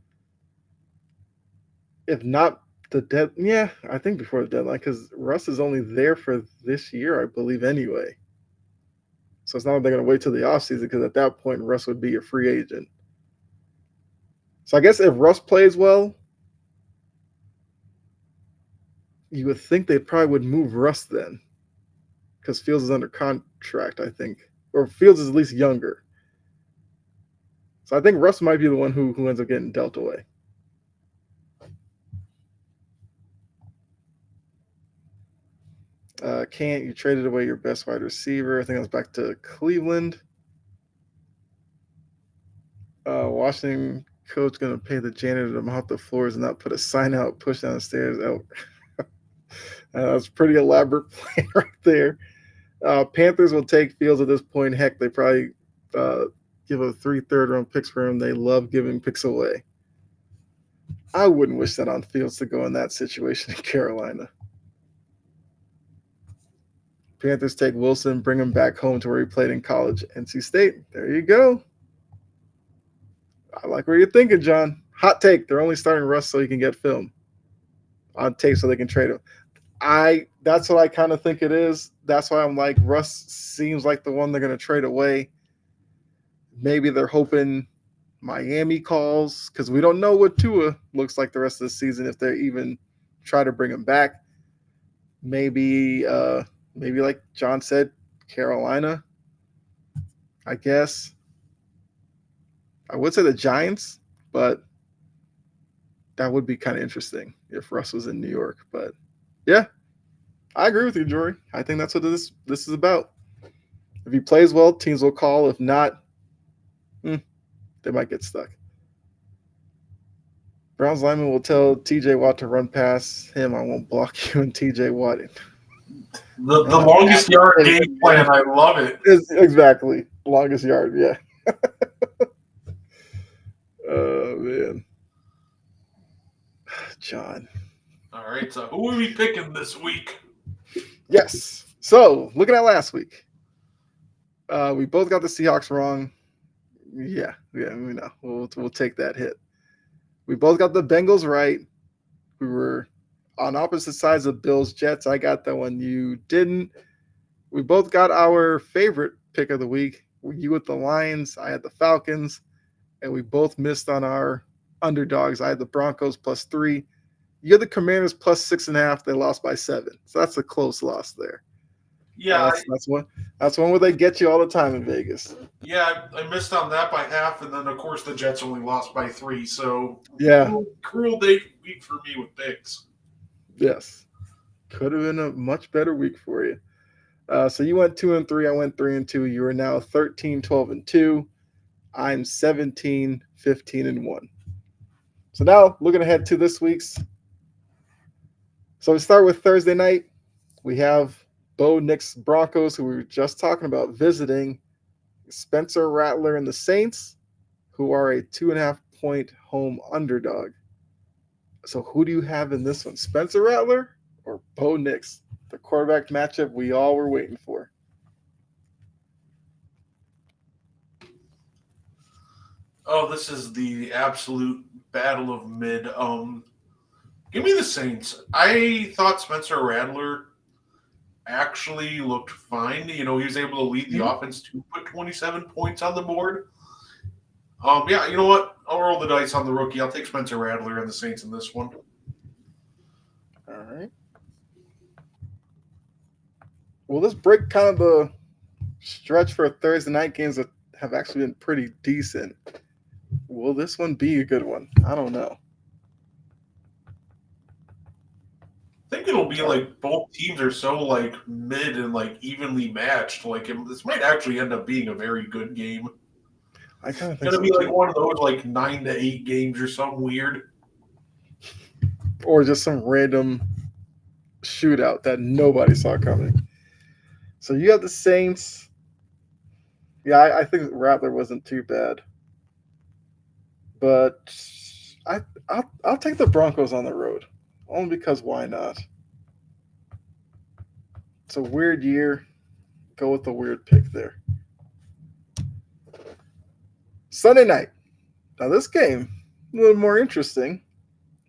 if not I think before the deadline, because Russ is only there for this year, I believe, anyway. So it's not like they're going to wait till the offseason, because at that point, Russ would be a free agent. So I guess if Russ plays well, you would think they probably would move Russ then, because Fields is under contract, I think. Or Fields is at least younger. So I think Russ might be the one who ends up getting dealt away. Can't you traded away your best wide receiver? I think that's back to Cleveland. Washington coach going to pay the janitor to mop the floors and not put a sign out, push down the stairs. Oh, that's a pretty elaborate plan right there. Panthers will take Fields at this point. Heck, they probably give up 3 third-round picks for him. They love giving picks away. I wouldn't wish that on Fields to go in that situation in Carolina. Panthers take Wilson, bring him back home to where he played in college, NC State. There you go. I like where you're thinking, John. Hot take. They're only starting Russ so he can get film on tape so they can trade him. That's what I kind of think it is. That's why I'm like, Russ seems like the one they're going to trade away. Maybe they're hoping Miami calls, because we don't know what Tua looks like the rest of the season if they even try to bring him back. Maybe like John said, Carolina, I guess. I would say the Giants, but that would be kind of interesting if Russ was in New York. But yeah, I agree with you, Jory. I think that's what this is about. If he plays well, teams will call. If not, they might get stuck. Browns lineman will tell TJ Watt to run past him. I won't block you, and TJ Watt. The longest yard game plan. I love it. Exactly. Longest yard, yeah. Oh, man. John. All right, so who are we picking this week? Yes. So, looking at last week, we both got the Seahawks wrong. Yeah, we know. We'll take that hit. We both got the Bengals right. We were on opposite sides of Bills Jets. I got that one. You didn't. We both got our favorite pick of the week. You with the Lions. I had the Falcons. And we both missed on our underdogs. I had the Broncos +3. You had the Commanders +6.5. They lost by 7. So that's a close loss there. Yeah, that's one where they get you all the time in Vegas. Yeah, I missed on that by half, and then of course the Jets only lost by 3. So yeah, cruel day week for me with picks. Yes, could have been a much better week for you. So you went 2-3. I went 3-2. You are now 13, 12-2. I'm 17, 15-1. So now looking ahead to this week's. So we start with Thursday night. We have Bo Nix Broncos, who we were just talking about, visiting Spencer Rattler and the Saints, who are a 2.5-point home underdog. So who do you have in this one? Spencer Rattler or Bo Nix? The quarterback matchup we all were waiting for. Oh, this is the absolute battle of mid. Give me the Saints. I thought Spencer Rattler actually looked fine. You know, he was able to lead the offense to put 27 points on the board. Yeah, you know what? I'll roll the dice on the rookie. I'll take Spencer Rattler and the Saints in this one. All right. Well, this break kind of the stretch for Thursday night games that have actually been pretty decent. Will this one be a good one? I don't know. I think it'll be like both teams are so like mid and like evenly matched. Like this might actually end up being a very good game. I kind of think it's gonna so be like too. one of those like 9-8 games or something weird, or just some random shootout that nobody saw coming. So you have the Saints. Yeah, I think Rattler wasn't too bad, but I'll take the Broncos on the road, only because why not? It's a weird year. Go with the weird pick there. Sunday night. Now this game a little more interesting.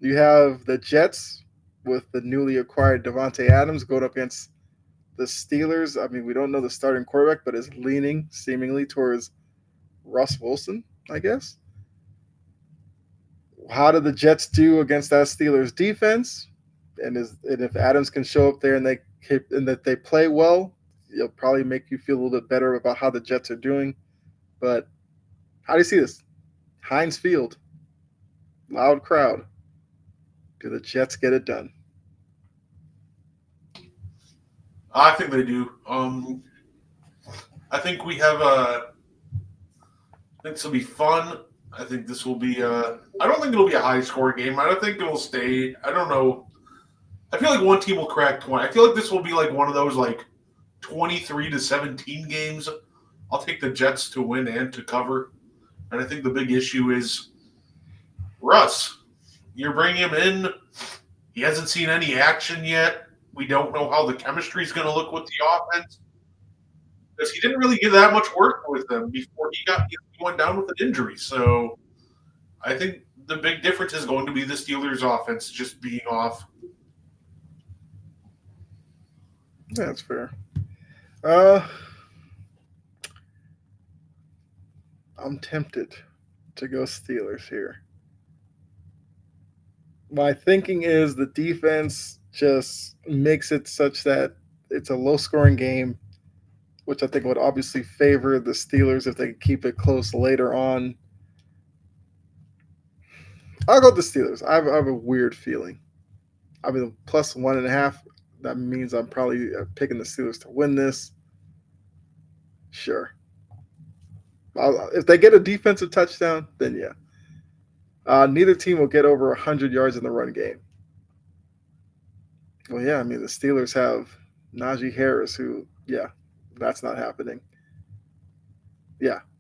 You have the Jets with the newly acquired Devontae Adams going up against the Steelers. I mean, we don't know the starting quarterback, but is leaning seemingly towards Russ Wilson, I guess. How did the Jets do against that Steelers defense? And if Adams can show up there and that they play well, it'll probably make you feel a little bit better about how the Jets are doing. But how do you see this? Heinz Field, loud crowd. Do the Jets get it done? I think they do. I think we have I think this will be fun. I think this will be I don't think it'll be a high score game. I don't think it'll stay. I don't know. I feel like one team will crack 20. I feel like this will be like one of those like 23-17 games. I'll take the Jets to win and to cover. And I think the big issue is Russ. You're bringing him in. He hasn't seen any action yet. We don't know how the chemistry is going to look with the offense. Because he didn't really get that much work with them before he went down with an injury. So I think the big difference is going to be the Steelers' offense just being off. That's fair. I'm tempted to go Steelers here. My thinking is the defense just makes it such that it's a low-scoring game, which I think would obviously favor the Steelers if they keep it close later on. I'll go with the Steelers. I have a weird feeling. I mean, plus 1.5. That means I'm probably picking the Steelers to win this. Sure. If they get a defensive touchdown, then yeah. Neither team will get over 100 yards in the run game. Well, yeah, I mean, the Steelers have Najee Harris, who, that's not happening.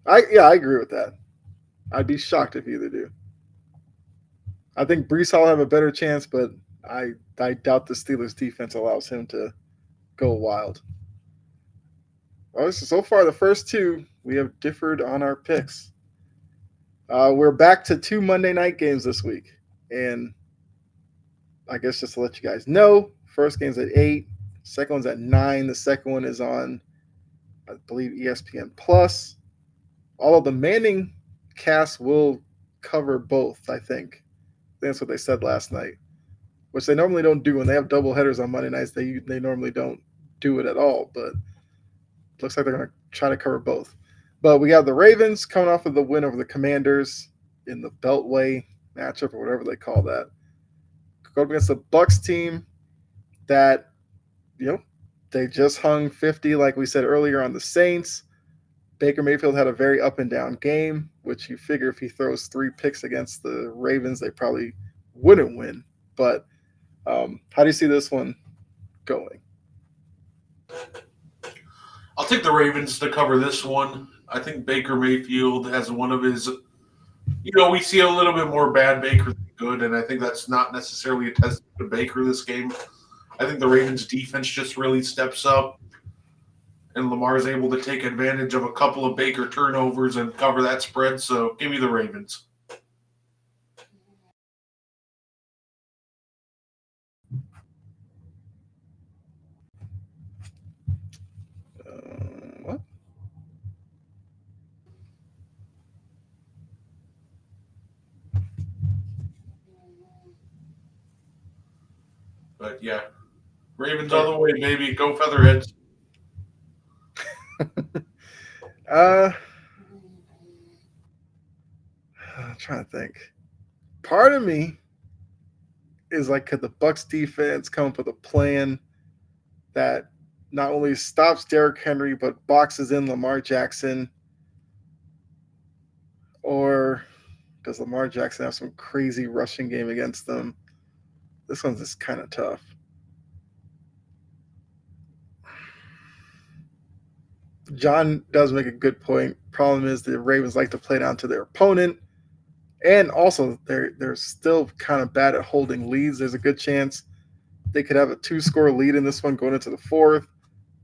I agree with that. I'd be shocked if either do. I think Brees Hall have a better chance, but I doubt the Steelers defense allows him to go wild. Well, so far the first two we have differed on our picks. We're back to two Monday night games this week, and I guess just to let you guys know, first game's at 8, second one's at 9. The second one is on, I believe, ESPN Plus. All of the Manning cast will cover both, I think. That's what they said last night, which they normally don't do when they have double headers on Monday nights. They normally don't do it at all, but it looks like they're going to try to cover both. But we have the Ravens coming off of the win over the Commanders in the Beltway matchup or whatever they call that. Go up against the Bucks team that, they just hung 50, like we said earlier, on the Saints. Baker Mayfield had a very up and down game, which you figure if he throws 3 picks against the Ravens, they probably wouldn't win. But how do you see this one going? I'll take the Ravens to cover this one. I think Baker Mayfield has one of his, we see a little bit more bad Baker than good, and I think that's not necessarily a test to Baker this game. I think the Ravens defense just really steps up, and Lamar is able to take advantage of a couple of Baker turnovers and cover that spread. So give me the Ravens. What? But yeah, Ravens all the way, baby. Go Featherheads. I'm trying to think. Part of me is like, could the Bucks defense come up with a plan that not only stops Derrick Henry but boxes in Lamar Jackson? Or does Lamar Jackson have some crazy rushing game against them? This one's just kind of tough. John does make a good point. Problem is the Ravens like to play down to their opponent. And also, they're still kind of bad at holding leads. There's a good chance they could have a 2-score lead in this one going into the fourth.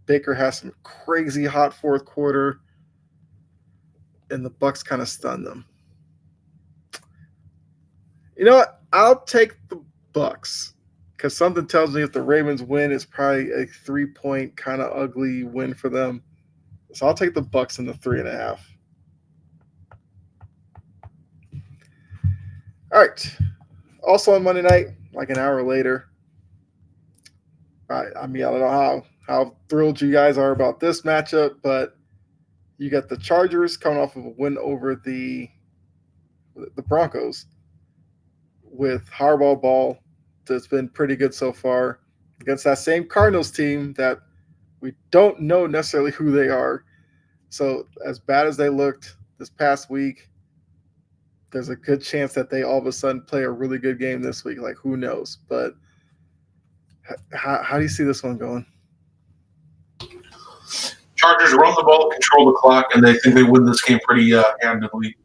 Baker has some crazy hot fourth quarter, and the Bucks kind of stun them. You know what? I'll take the Bucks because something tells me if the Ravens win, it's probably a 3-point kind of ugly win for them. So I'll take the Bucks in the 3.5. All right. Also on Monday night, like an hour later. I mean, I don't know how thrilled you guys are about this matchup, but you got the Chargers coming off of a win over the Broncos with Harbaugh ball that's been pretty good so far against that same Cardinals team that we don't know necessarily who they are. So as bad as they looked this past week, there's a good chance that they all of a sudden play a really good game this week. Like, who knows? But how do you see this one going? Chargers run the ball, control the clock, and they think they win this game pretty handily.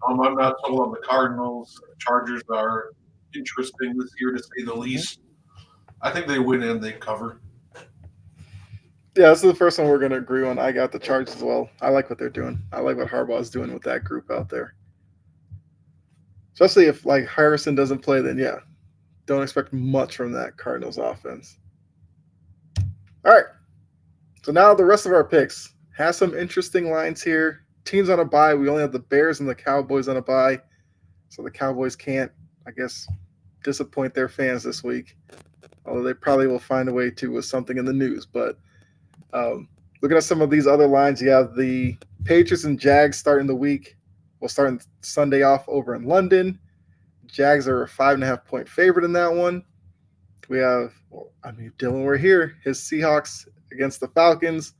I'm not sold on the Cardinals. Chargers are interesting this year, to say the least. I think they win and they cover. Yeah, this is the first one we're going to agree on. I got the Chargers as well. I like what they're doing. I like what Harbaugh is doing with that group out there. Especially if, like, Harrison doesn't play, then, yeah, don't expect much from that Cardinals offense. All right. So now the rest of our picks has some interesting lines here. Teams on a bye. We only have the Bears and the Cowboys on a bye. So the Cowboys can't, I guess, disappoint their fans this week. Although they probably will find a way to with something in the news. But looking at some of these other lines, you have the Patriots and Jags starting the week. We'll start Sunday off over in London. Jags are a 5.5-point favorite in that one. We have, Dylan, we're here. His Seahawks against the Falcons.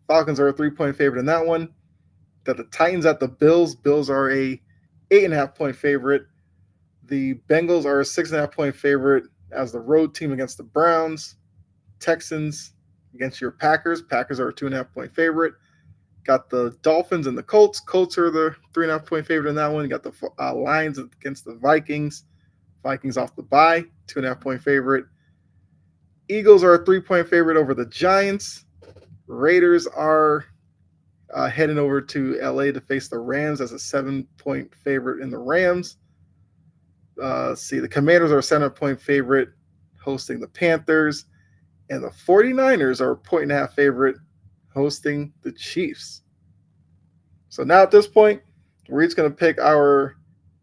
Falcons are a 3-point favorite in that one. Got the Titans at the Bills. Bills are a 8.5-point favorite. The Bengals are a 6.5-point favorite as the road team against the Browns. Texans against your Packers. Packers are a 2.5-point favorite. Got the Dolphins and the Colts. Colts are the 3.5-point favorite in that one. You got the Lions against the Vikings. Vikings off the bye, 2.5-point favorite. Eagles are a 3-point favorite over the Giants. Raiders are heading over to LA to face the Rams as a 7-point favorite in the Rams. The Commanders are a 7-point favorite hosting the Panthers. And the 49ers are a 1.5 favorite hosting the Chiefs. So now at this point, we're each going to pick our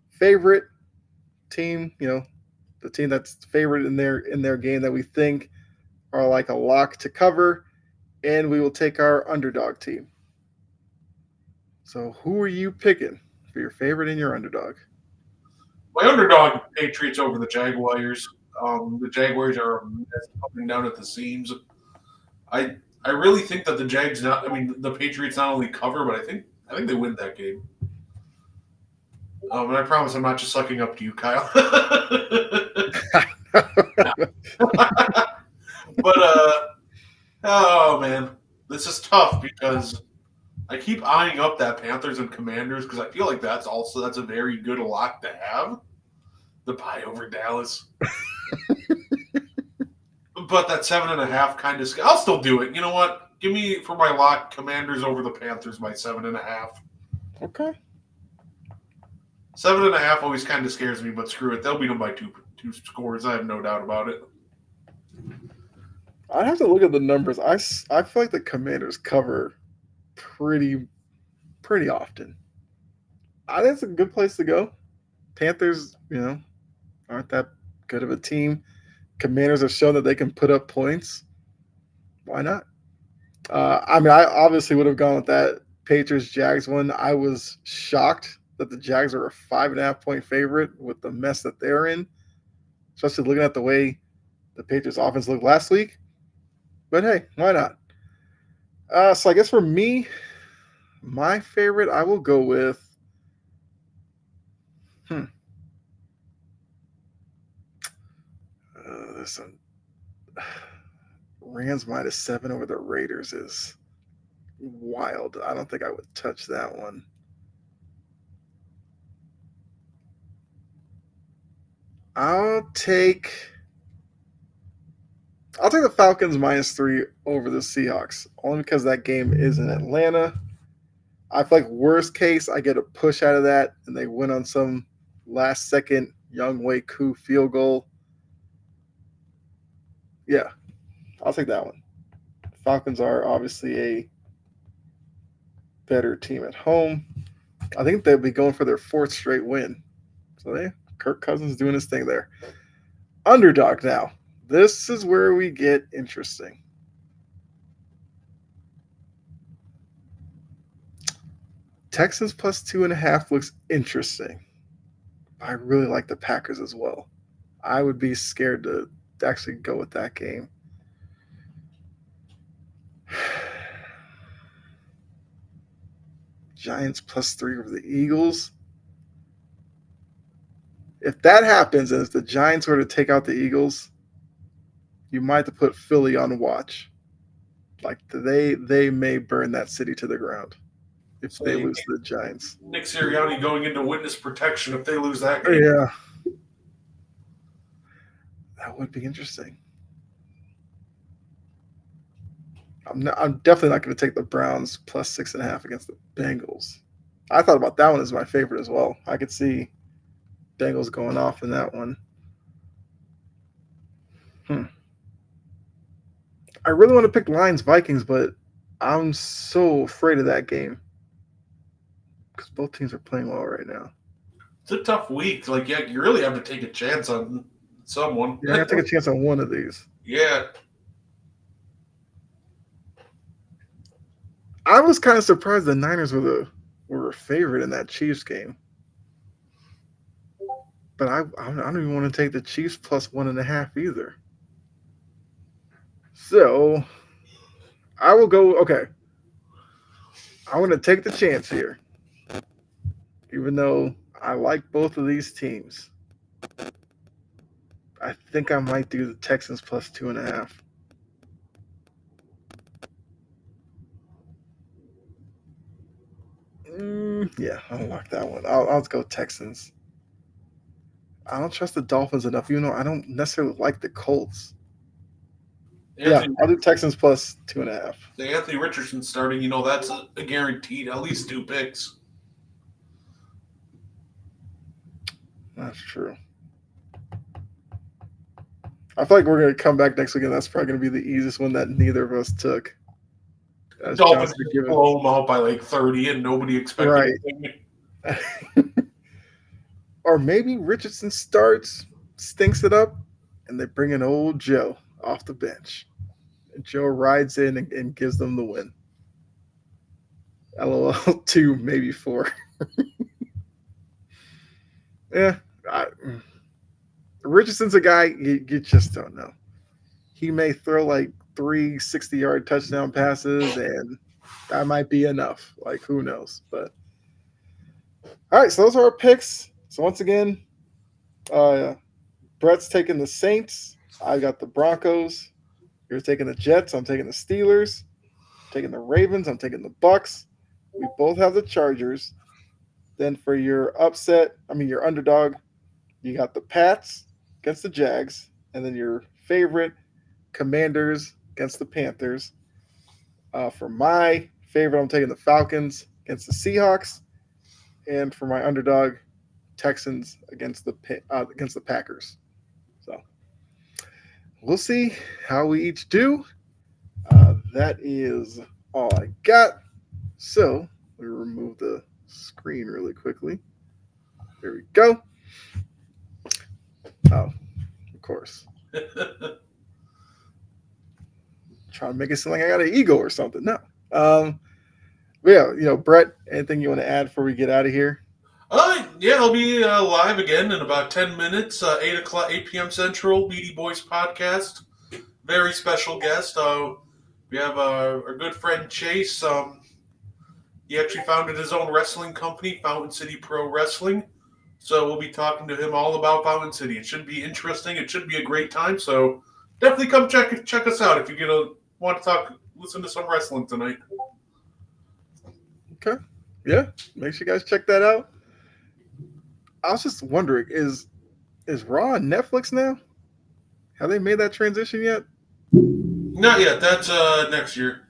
favorite team, the team that's favorite in their game that we think are like a lock to cover, and we will take our underdog team. So who are you picking for your favorite and your underdog? My underdog, Patriots over the Jaguars. The Jaguars are coming down at the seams. I really think that the Patriots not only cover, but I think they win that game. And I promise I'm not just sucking up to you, Kyle. But oh man, this is tough because I keep eyeing up that Panthers and Commanders because I feel like that's a very good lock to have. The pie over Dallas. But that 7.5 kind of. I'll still do it. You know what? Give me for my lock Commanders over the Panthers by 7.5. Okay. 7.5 always kind of scares me, but screw it. They'll beat them by two scores. I have no doubt about it. I have to look at the numbers. I feel like the Commanders cover pretty often. I think it's a good place to go. Panthers, aren't that good of a team. Commanders have shown that they can put up points. Why not? I obviously would have gone with that Patriots-Jags one. I was shocked that the Jags are a 5.5-point favorite with the mess that they're in, especially looking at the way the Patriots offense looked last week. But hey, why not? So I guess for me, my favorite, I will go with Rams -7 over the Raiders is wild. I don't think I would touch that one. I'll take the Falcons -3 over the Seahawks, only because that game is in Atlanta. I feel like worst case, I get a push out of that, and they win on some last-second Younghoe Koo field goal. Yeah, I'll take that one. Falcons are obviously a better team at home. I think they'll be going for their 4th straight win. So Kirk Cousins doing his thing there. Underdog now. This is where we get interesting. Texans +2.5 looks interesting. I really like the Packers as well. I would be scared to actually go with that game. Giants +3 over the Eagles. If that happens, and if the Giants were to take out the Eagles, you might have to put Philly on watch. Like they may burn that city to the ground if they lose to the Giants. Nick Sirianni going into witness protection if they lose that game. Yeah. That would be interesting. I'm definitely not going to take the Browns +6.5 against the Bengals. I thought about that one as my favorite as well. I could see Bengals going off in that one. I really want to pick Lions-Vikings, but I'm so afraid of that game because both teams are playing well right now. It's a tough week. You really have to take a chance on someone. Yeah, I have to take a chance on one of these. Yeah. I was kind of surprised the Niners were a favorite in that Chiefs game. But I don't even want to take the Chiefs +1.5 either. So I will go. Okay, I want to take the chance here, even though I like both of these teams. I think I might do the Texans +2.5. Yeah, I'll lock that one. I'll go Texans. I don't trust the Dolphins enough, even though I don't necessarily like the Colts. Yeah, Anthony, I'll do Texans plus 2.5. Anthony Richardson starting, that's a guaranteed at least 2 picks. That's true. I feel like we're going to come back next week, and that's probably going to be the easiest one that neither of us took. As Dolphins Johnson just blow them out by like 30, and nobody expected Right. anything. Or maybe Richardson starts, stinks it up, and they bring in old Joe off the bench. And Joe rides in and gives them the win. LOL 2, maybe 4. Yeah. Richardson's a guy you just don't know. He may throw like 3 60-yard touchdown passes, and that might be enough. Like, who knows? But all right, so those are our picks. So once again, Brett's taking the Saints. I got the Broncos. You're taking the Jets. I'm taking the Steelers. I'm taking the Ravens. I'm taking the Bucks. We both have the Chargers. Then for your your underdog, you got the Pats against the Jags, and then your favorite Commanders against the Panthers. For my favorite, I'm taking the Falcons against the Seahawks, and for my underdog, Texans against the Packers. So we'll see how we each do. That is all I got. So we remove the screen really quickly. There we go. Oh, of course. Trying to make it sound like I got an ego or something. No. But yeah, Brett, anything you want to add before we get out of here? Yeah, I'll be live again in about 10 minutes, 8 p.m. Central, Beady Boys podcast. Very special guest. We have our good friend Chase. He actually founded his own wrestling company, Fountain City Pro Wrestling. So we'll be talking to him all about Fountain City. It should be interesting. It should be a great time. So definitely come check us out if you want to listen to some wrestling tonight. Okay. Yeah. Make sure you guys check that out. I was just wondering, is Raw on Netflix now? Have they made that transition yet? Not yet. That's next year.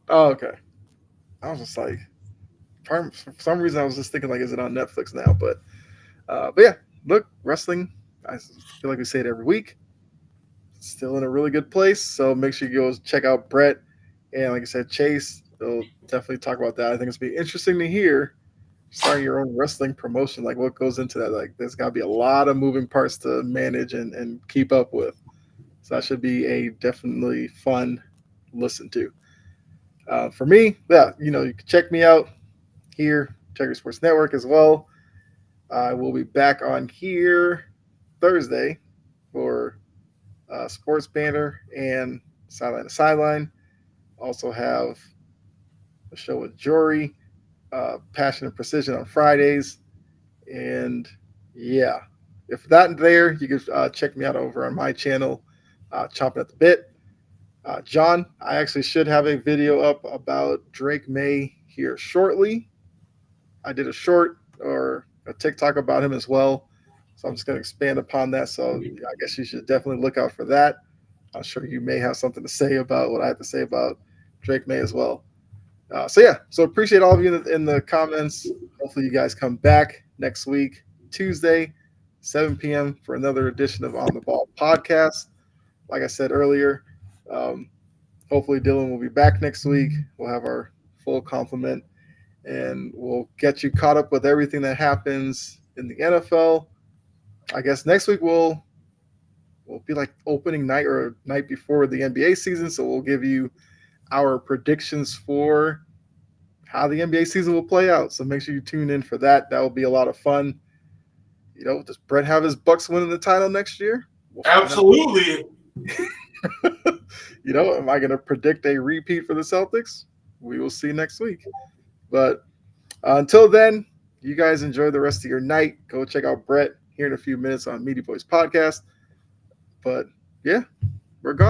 Oh, okay. I was just like, for some reason, I was just thinking, like, is it on Netflix now? But yeah, look, wrestling, I feel like we say it every week, still in a really good place. So make sure you go check out Brett. And like I said, Chase, they'll definitely talk about that. I think it's going to be interesting to hear starting your own wrestling promotion, like what goes into that. Like, there's got to be a lot of moving parts to manage and keep up with. So that should be a definitely fun listen to. For me, yeah, you can check me out here, Checker Sports Network as well. I will be back on here Thursday for Sports Banner and Sideline to Sideline. Also have a show with Jory, Passion and Precision on Fridays. And yeah, if not there, you can check me out over on my channel, Chomping at the Bit. John, I actually should have a video up about Drake May here shortly. I did a short or a TikTok about him as well. So I'm just going to expand upon that. So I guess you should definitely look out for that. I'm sure you may have something to say about what I have to say about Drake May as well. So appreciate all of you in the comments. Hopefully you guys come back next week, Tuesday, 7 p.m. for another edition of On the Ball podcast. Like I said earlier, hopefully Dylan will be back next week. We'll have our full complement, and we'll get you caught up with everything that happens in the NFL. I guess next week will be like opening night or night before the NBA season, so we'll give you our predictions for how the NBA season will play out. So make sure you tune in for that. That will be a lot of fun. Does Brett have his Bucks winning the title next year? Absolutely. Am I going to predict a repeat for the Celtics? We will see next week. But until then, you guys enjoy the rest of your night. Go check out Brett here in a few minutes on Meaty Boys Podcast. But yeah, we're gone.